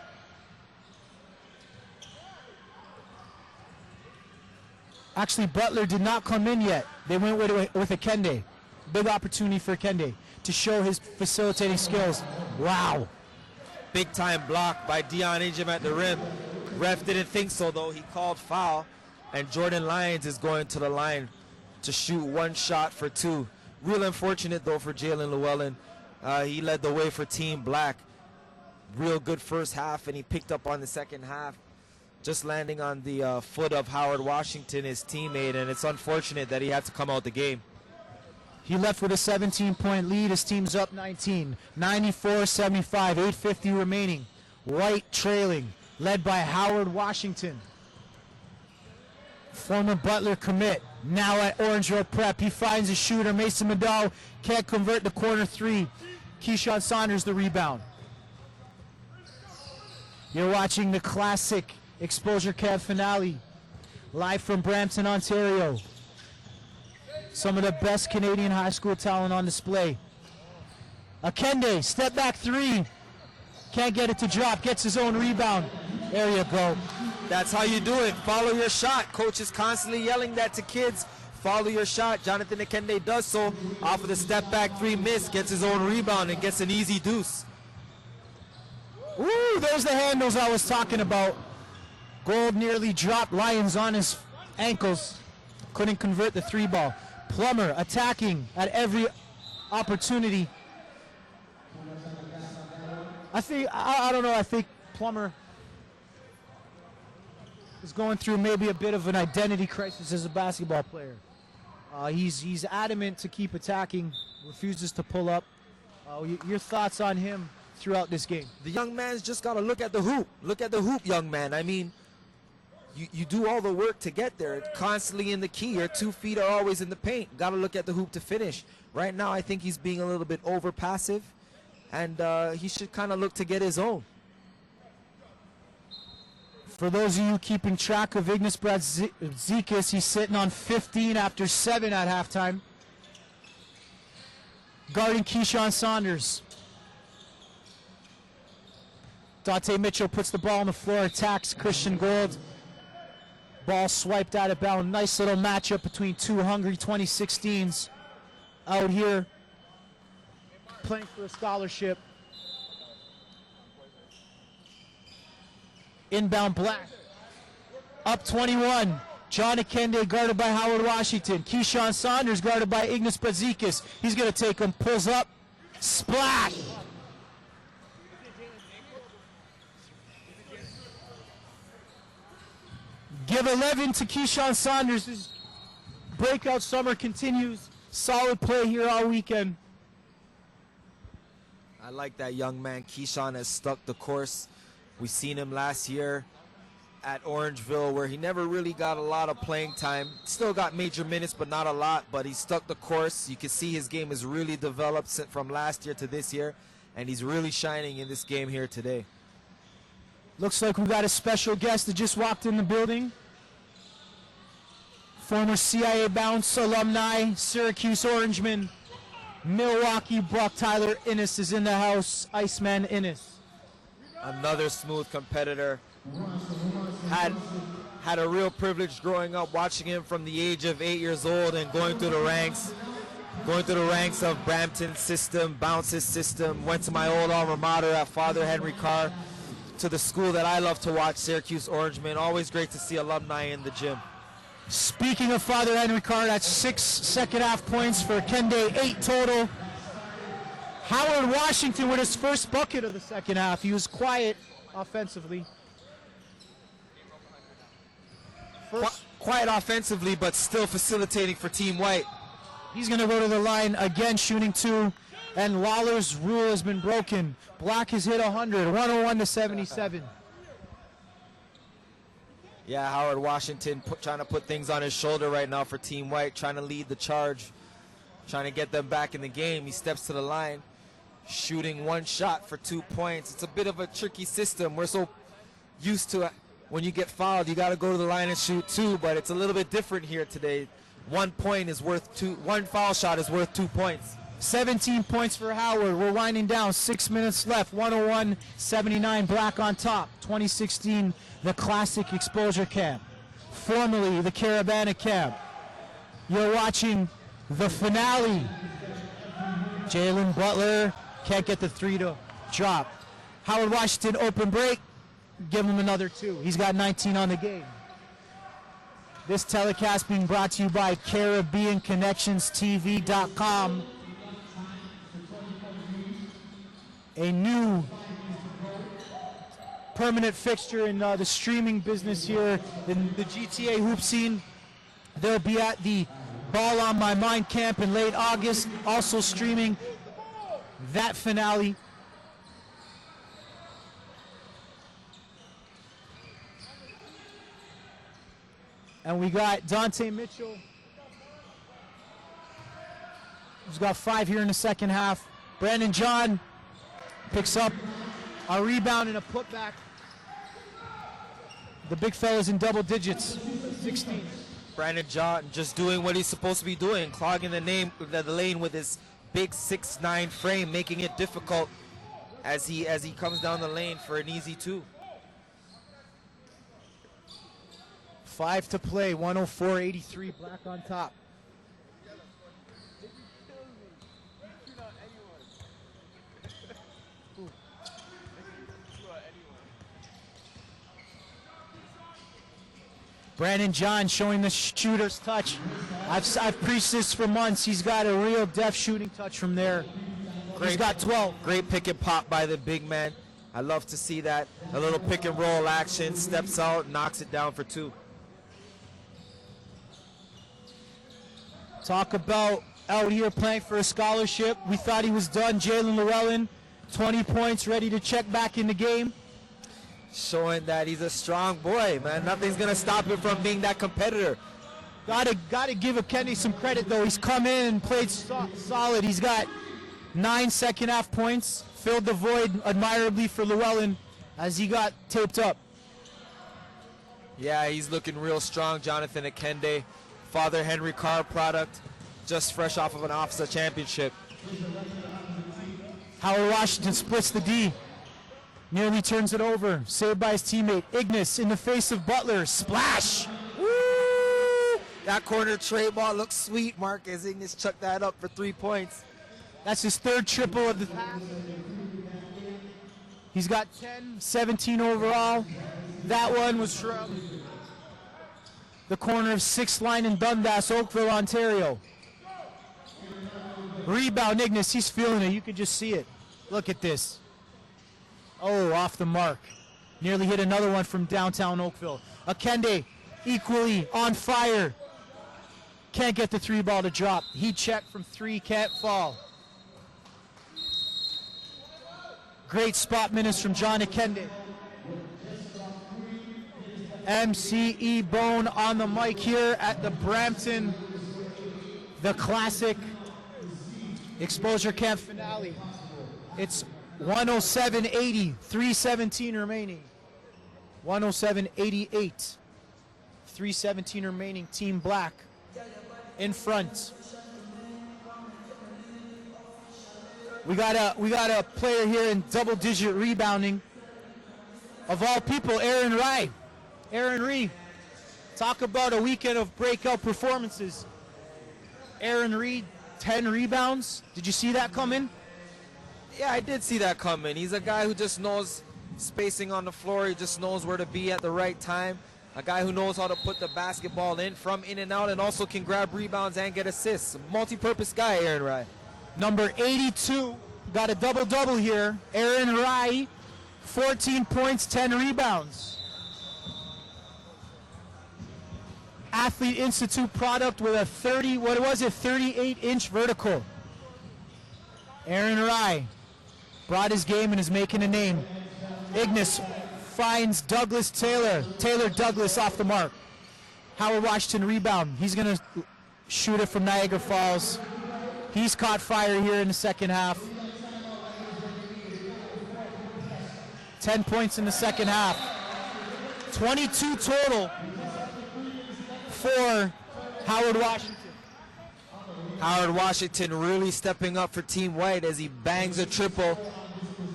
Actually, Butler did not come in yet. They went with Akende. Big opportunity for Akende to show his facilitating skills. Wow. Big time block by Dion Ejim at the rim. Ref didn't think so though. He called foul, and Jordan Lyons is going to the line to shoot one shot for 2. Real unfortunate though for Jalen Llewellyn. He led the way for Team Black. Real good first half, and he picked up on the second half, just landing on the foot of Howard Washington, his teammate, and it's unfortunate that he had to come out the game. He left with a 17-point lead. His team's up 19. 94-75, 8:50 remaining. White trailing, led by Howard Washington. Former Butler commit, now at Orange Road Prep. He finds a shooter. Mason Madal can't convert the corner 3. Keyshawn Saunders the rebound. You're watching the classic Exposure Camp finale, live from Brampton, Ontario. Some of the best Canadian high school talent on display. Akende, step back 3. Can't get it to drop, gets his own rebound. There you go. That's how you do it. Follow your shot. Coach is constantly yelling that to kids. follow your shot. Jonathan Ikende does so off of the step back three miss, gets his own rebound and gets an easy deuce. Ooh, there's the handles I was talking about. Gold nearly dropped Lyons on his ankles. Couldn't convert the three ball. Plummer attacking at every opportunity. I don't know, I think Plummer is going through maybe a bit of an identity crisis as a basketball player. He's adamant to keep attacking, refuses to pull up. Your thoughts on him throughout this game? The young man's just got to look at the hoop. Look at the hoop, young man. I mean, you do all the work to get there. Constantly in the key. Your 2 feet are always in the paint. Got to look at the hoop to finish. Right now, I think he's being a little bit over passive, and he should kind of look to get his own. For those of you keeping track of Ignas Brazdeikis, he's sitting on 15 after 7 at halftime. Guarding Keyshawn Saunders. Dante Mitchell puts the ball on the floor, attacks Christian Gold. Ball swiped out of bounds. Nice little matchup between two hungry 2016s out here playing for a scholarship. Inbound Black. Up 21. John Ikende guarded by Howard Washington. Keyshawn Saunders guarded by Ignas Brazdeikis. He's going to take him. Pulls up. Splash! Give 11 to Keyshawn Saunders. His breakout summer continues. Solid play here all weekend. I like that young man. Keyshawn has stuck the course. We seen him last year at Orangeville where he never really got a lot of playing time. Still got major minutes, but not a lot. But he stuck the course. You can see his game has really developed from last year to this year. And he's really shining in this game here today. Looks like we got a special guest that just walked in the building. Former CIA Bounce alumni, Syracuse Orangeman, Milwaukee Buck Tyler Innes is in the house. Iceman Innes. Another smooth competitor. Had a real privilege growing up watching him from the age of 8 years old and going through the ranks of Brampton's system, Bounce's system. Went to my old alma mater at Father Henry Carr, to the school that I love to watch, Syracuse Orangemen. Always great to see alumni in the gym. Speaking of Father Henry Carr, that's 6 second half points for Kende, 8 total. Howard Washington with his first bucket of the second half. He was quiet offensively. Quiet offensively, but still facilitating for Team White. He's going to go to the line again, shooting 2. And Lawler's rule has been broken. Black has hit 100, 101 to 77. Yeah, Howard Washington trying to put things on his shoulder right now for Team White, trying to lead the charge, trying to get them back in the game. He steps to the line, shooting 1 shot for 2 points. It's a bit of a tricky system. We're so used to it. When you get fouled, you got to go to the line and shoot 2, but it's a little bit different here today. 1 point is worth 2. 1 foul shot is worth 2 points. 17 points for Howard. We're winding down. 6 minutes left. 101-79. Black on top. 2016, the Classic Exposure Camp. Formerly the Caravana Camp. You're watching the finale. Jalen Butler can't get the 3 to drop. Howard Washington open break. Give him another 2. He's got 19 on the game. This telecast being brought to you by CaribbeanConnectionsTV.com. A new permanent fixture in the streaming business here in the GTA hoop scene. They'll be at the Ball on My Mind camp in late August, also streaming that finale. And we got Dante Mitchell, who's got 5 here in the second half. Brandon John picks up a rebound and a putback. The big fella's in double digits, 16. Brandon John just doing what he's supposed to be doing, clogging the lane with his big 6'9" frame, making it difficult as he comes down the lane for an easy 2. 5 to play, 104-83, Black on top. Brandon John showing the shooter's touch. I've preached this for months. He's got a real deft shooting touch from there. He's got 12. Great pick and pop by the big man. I love to see that. A little pick and roll action, steps out, knocks it down for 2. Talk about out here playing for a scholarship. We thought he was done. Jalen Llewellyn, 20 points, ready to check back in the game. Showing that he's a strong boy, man. Nothing's going to stop him from being that competitor. Gotta give Akende some credit, though. He's come in and played solid. He's got 9 second half points. Filled the void admirably for Llewellyn as he got taped up. Yeah, he's looking real strong, Jonathan Akende. Father Henry Carr product, just fresh off of an OFSA championship. Howard Washington splits the D. Nearly turns it over. Saved by his teammate. Ignis in the face of Butler. Splash! Woo! That corner tray ball looks sweet, Marcus. Ignis chucked that up for 3 points. That's his 3rd triple of the half. He's got 10, 17 overall. That one was from the corner of 6th line in Dundas, Oakville, Ontario. Rebound, Ignis. He's feeling it. You could just see it. Look at this. Oh, off the mark. Nearly hit another one from downtown Oakville. Akende, equally on fire. Can't get the 3 ball to drop. He checked from 3, can't fall. Great spot minutes from John Akende. MCE Bone on the mic here at the Brampton, the classic exposure camp finale. It's 107-80, 3:17 remaining. 107-88, 3:17 remaining. Team Black in front. We got a player here in double-digit rebounding. Of all people, Aaron Rye. Aaron Ree, talk about a weekend of breakout performances. Aaron Reed, 10 rebounds. Did you see that coming? Yeah, I did see that coming. He's a guy who just knows spacing on the floor. He just knows where to be at the right time. A guy who knows how to put the basketball in from in and out and also can grab rebounds and get assists. Multi-purpose guy, Aaron Rye. Number 82, got a double-double here. Aaron Rye, 14 points, 10 rebounds. Athlete Institute product with a 38-inch vertical. Aaron Rye brought his game and is making a name. Ignis finds Douglas Taylor. Taylor Douglas off the mark. Howard Washington rebound. He's going to shoot it from Niagara Falls. He's caught fire here in the second half. 10 points in the second half. 22 total for Howard Washington. Howard Washington really stepping up for Team White as he bangs a triple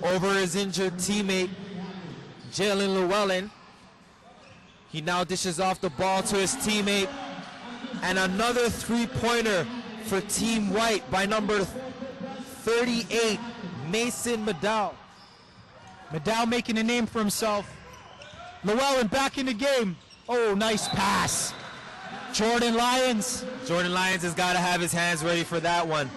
over his injured teammate, Jalen Llewellyn. He now dishes off the ball to his teammate. And another three-pointer for Team White by number 38, Mason Maddow. Maddow making a name for himself. Llewellyn back in the game. Oh, nice pass. Jordan Lyons. Jordan Lyons has got to have his hands ready for that one.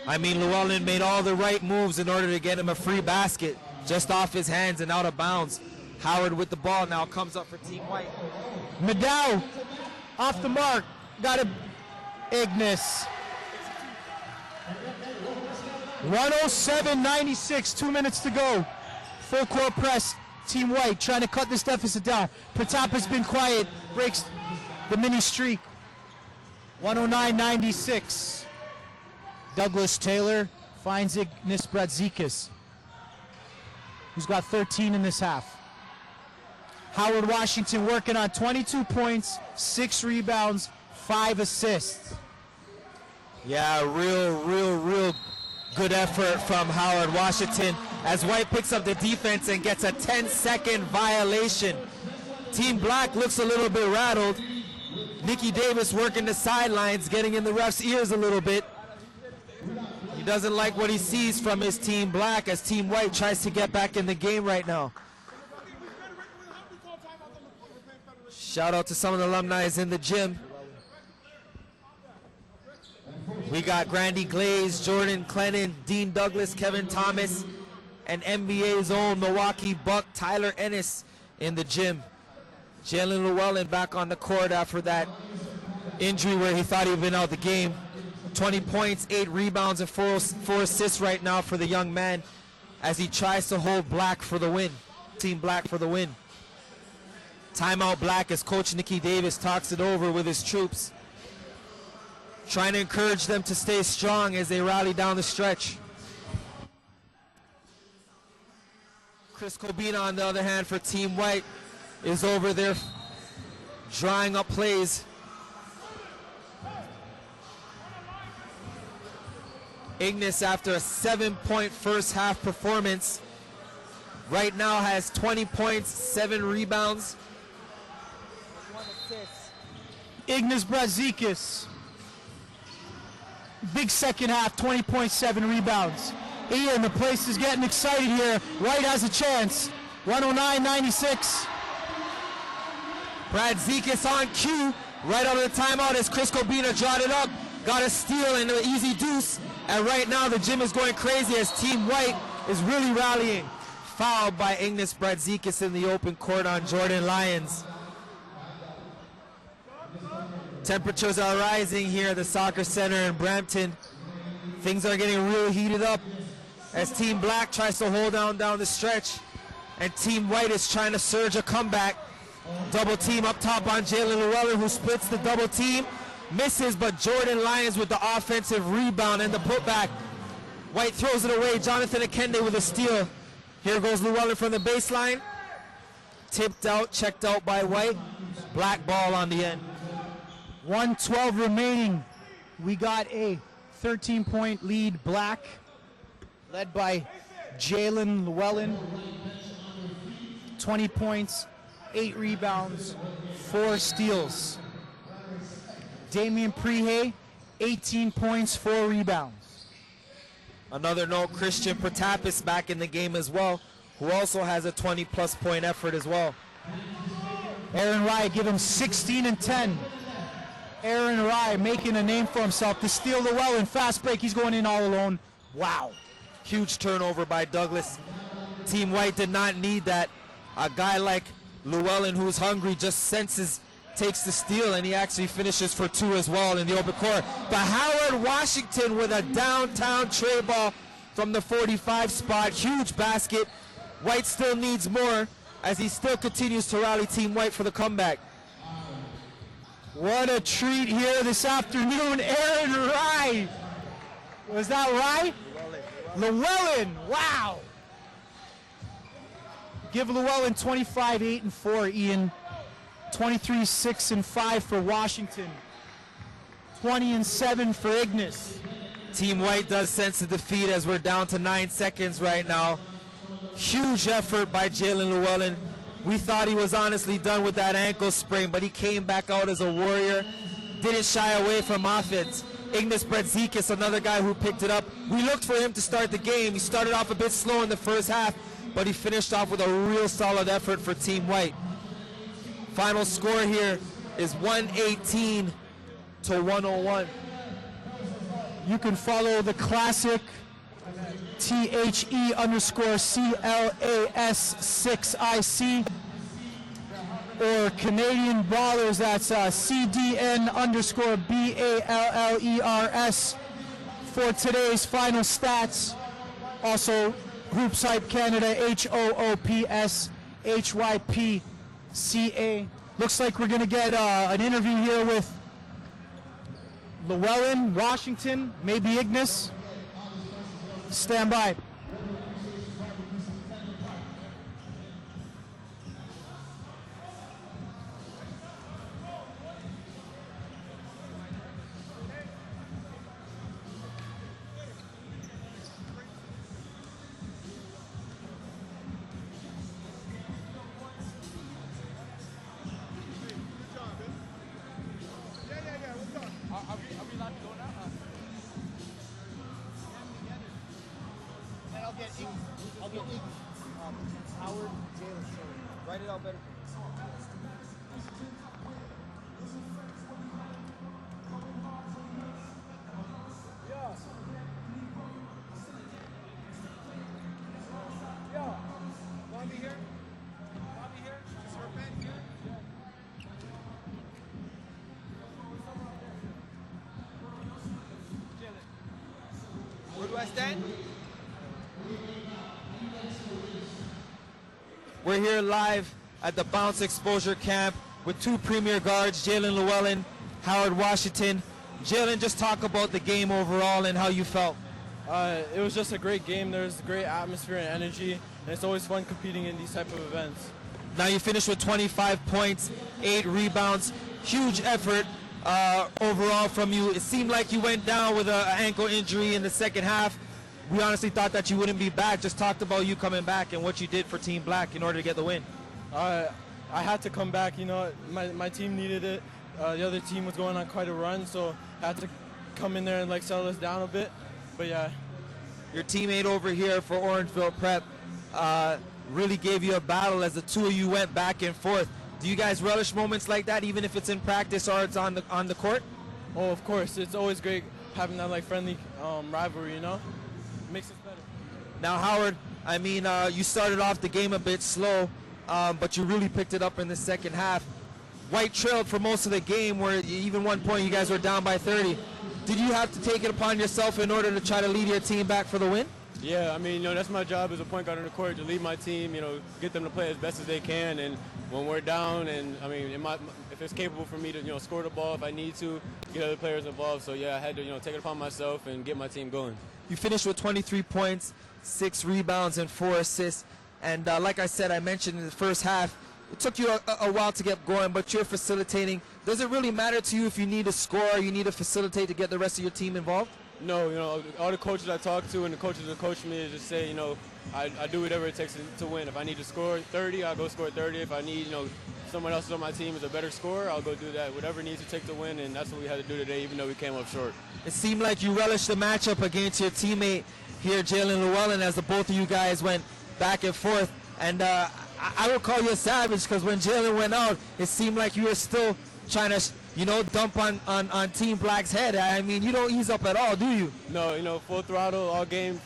I mean, Llewellyn made all the right moves in order to get him a free basket just off his hands and out of bounds. Howard with the ball now comes up for Team White. Maddow off the mark. Got a Ignis. 107-96, 2 minutes to go. Full court press. Team White trying to cut this deficit down. Pratap has been quiet. Breaks the mini streak. 109-96. Douglas Taylor finds Ignis Brazikis, who's got 13 in this half. Howard Washington working on 22 points, 6 rebounds, 5 assists. Yeah, real good effort from Howard Washington as White picks up the defense and gets a 10-second violation. Team Black looks a little bit rattled. Nicky Davis working the sidelines, getting in the ref's ears a little bit. He doesn't like what he sees from his Team Black as Team White tries to get back in the game right now. Shout out to some of the alumni in the gym. We got Grandy Glaze, Jordan Clennon, Dean Douglas, Kevin Thomas, and NBA's own Milwaukee Buck Tyler Ennis in the gym. Jalen Llewellyn back on the court after that injury where he thought he'd been out the game. 20 points, 8 rebounds, and 4 assists right now for the young man as he tries to hold Black for the win. Team Black for the win. Timeout Black as Coach Nikki Davis talks it over with his troops, trying to encourage them to stay strong as they rally down the stretch. Chris Kobina, on the other hand, for Team White, is over there drawing up plays. Ignis, after a 7-point first half performance, right now has 20 points, 7 rebounds, 1 assist. Ignis Brazikis. Big second half, 20.7 rebounds. Ian, the place is getting excited here. White has a chance. 109-96. Brad Zekis on cue, right out of the timeout as Chris Kobina jotted up, got a steal and an easy deuce. And right now the gym is going crazy as Team White is really rallying. Fouled by Ignis Brazikis in the open court on Jordan Lyons. Temperatures are rising here at the soccer center in Brampton. Things are getting really heated up as Team Black tries to hold down the stretch, and Team White is trying to surge a comeback. Double team up top on Jalen Llewellyn, who splits the double team, misses, but Jordan Lyons with the offensive rebound and the putback. White throws it away. Jonathan Akende with a steal. Here goes Llewellyn from the baseline. Tipped out, checked out by White. Black ball on the end. 1:12 remaining. We got a 13-point lead, Black, led by Jalen Llewellyn. 20 points, 8 rebounds, 4 steals. Damian Prehay, 18 points, 4 rebounds. Another note, Christian Protapis back in the game as well, who also has a 20-plus point effort as well. Aaron Rye, give him 16 and 10. Aaron Rye making a name for himself. To steal Llewellyn, fast break, he's going in all alone. Wow. Huge turnover by Douglas. Team White did not need that. A guy like Llewellyn, who's hungry, just senses, takes the steal, and he actually finishes for 2 as well in the open court. But Howard Washington with a downtown tray ball from the 45 spot. Huge basket. White still needs more as he still continues to rally Team White for the comeback. What a treat here this afternoon. Aaron Rye. Was that Rye? Llewellyn. Wow. Give Llewellyn 25, 8 and 4, Ian. 23, 6 and 5 for Washington. 20 and 7 for Ignis. Team White does sense the defeat as we're down to 9 seconds right now. Huge effort by Jalen Llewellyn. We thought he was honestly done with that ankle sprain, but he came back out as a warrior. Didn't shy away from offense. Ignis Brazikis, another guy who picked it up. We looked for him to start the game. He started off a bit slow in the first half, but he finished off with a real solid effort for Team White. Final score here is 118 to 101. You can follow the classic THE_CLAS6IC or Canadian Ballers, that's CDN_BALLERS for today's final stats. Also, Groups Hype Canada, HOOPSHYPCA. Looks like we're going to get an interview here with Llewellyn, Washington, maybe Ignis. Stand by. Howard, Jalen, write it out better. Bobby here? Bobby here? Is her pen here? Where do I stand? We're here live at the Bounce Exposure Camp with two premier guards, Jalen Llewellyn, Howard Washington. Jalen, just talk about the game overall and how you felt. It was just a great game. There's great atmosphere and energy, and it's always fun competing in these type of events. Now you finished with 25 points, 8 rebounds. Huge effort overall from you. It seemed like you went down with an ankle injury in the second half. We honestly thought that you wouldn't be back. Just talked about you coming back and what you did for Team Black in order to get the win. I had to come back. You know, my team needed it. The other team was going on quite a run, so I had to come in there and like settle us down a bit. But yeah. Your teammate over here for Orangeville Prep really gave you a battle as the two of you went back and forth. Do you guys relish moments like that, even if it's in practice or it's on the court? Oh, of course. It's always great having that like friendly rivalry. You know, it makes us better. Now, Howard, I mean, you started off the game a bit slow, but you really picked it up in the second half. White trailed for most of the game, where even one point you guys were down by 30. Did you have to take it upon yourself in order to try to lead your team back for the win? Yeah, I mean, you know, that's my job as a point guard on the court, to lead my team, you know, get them to play as best as they can. And when we're down, and I mean, if it's capable for me to, you know, score the ball if I need to, get other players involved. So yeah, I had to, you know, take it upon myself and get my team going. You finished with 23 points, 6 rebounds, and 4 assists. And like I said, I mentioned in the first half, it took you a while to get going, but you're facilitating. Does it really matter to you if you need to score, you need to facilitate to get the rest of your team involved? No, you know, all the coaches I talk to and the coaches that coach me just say, you know, I do whatever it takes to win. If I need to score 30, I'll go score 30. If I need, you know, someone else on my team is a better scorer, I'll go do that. Whatever it needs to take to win, and that's what we had to do today, even though we came up short. It seemed like you relished the matchup against your teammate here, Jalen Llewellyn, as the both of you guys went back and forth. And I would call you a savage, because when Jalen went out, it seemed like you were still trying to, you know, dump on Team Black's head. I mean, you don't ease up at all, do you? No, you know, full throttle, all game,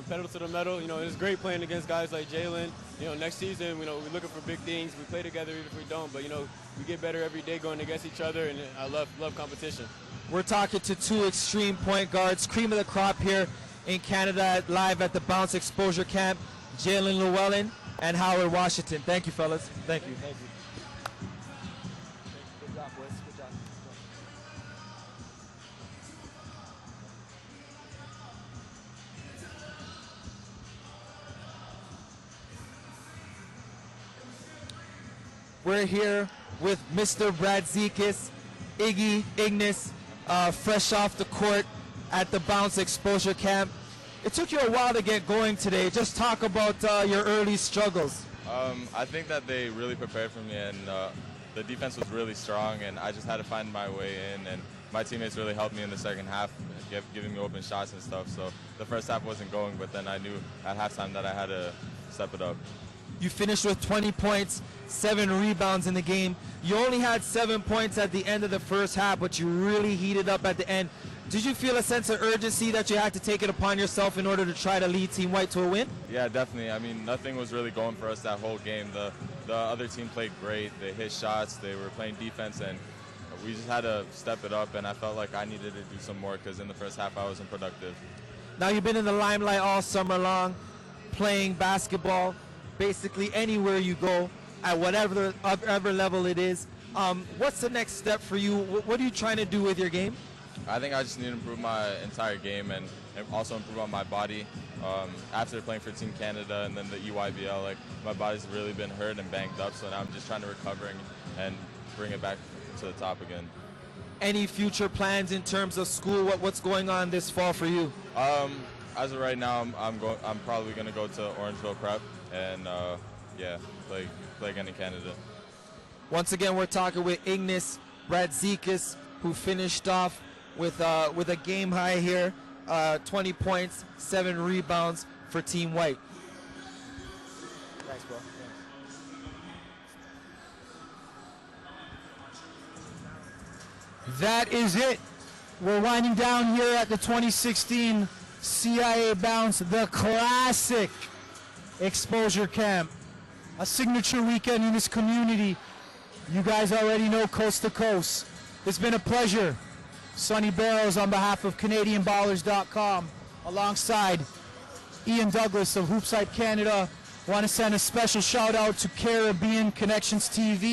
pedal to the metal. You know, it's great playing against guys like Jalen. You know, next season, you know, we're looking for big things. We play together even if we don't, but, you know, we get better every day going against each other, and I love competition. We're talking to two extreme point guards, cream of the crop here in Canada, live at the Bounce Exposure Camp, Jalen Llewellyn and Howard Washington. Thank you, fellas. Thank you. Thank you. Good job, boys. Good job. We're here with Mr. Brad Zekis, Ignis, fresh off the court at the Bounce Exposure Camp. It took you a while to get going today. Just talk about your early struggles. I think that they really prepared for me, and the defense was really strong, and I just had to find my way in, and my teammates really helped me in the second half, giving me open shots and stuff. So the first half wasn't going, but then I knew at halftime that I had to step it up. You finished with 20 points, 7 rebounds in the game. You only had 7 points at the end of the first half, but you really heated up at the end. Did you feel a sense of urgency that you had to take it upon yourself in order to try to lead Team White to a win? Yeah, definitely. I mean, nothing was really going for us that whole game. The other team played great. They hit shots. They were playing defense, and we just had to step it up, and I felt like I needed to do some more because in the first half I wasn't productive. Now you've been in the limelight all summer long, playing basketball basically anywhere you go, at whatever level it is. What's the next step for you? What are you trying to do with your game? I think I just need to improve my entire game and also improve on my body. After playing for Team Canada and then the EYBL, like, my body's really been hurt and banged up, so now I'm just trying to recover and bring it back to the top again. Any future plans in terms of school? What's going on this fall for you? As of right now, I'm probably going to go to Orangeville Prep and play again in Canada. Once again, we're talking with Ignis Radzikis, who finished off with a game high here, 20 points, 7 rebounds for Team White. Thanks, bro. That is it. We're winding down here at the 2016 CIA Bounce, the classic exposure camp. A signature weekend in this community. You guys already know, coast to coast. It's been a pleasure. Sonny Barrows on behalf of CanadianBallers.com, alongside Ian Douglas of Hoopside Canada. Want to send a special shout out to Caribbean Connections TV.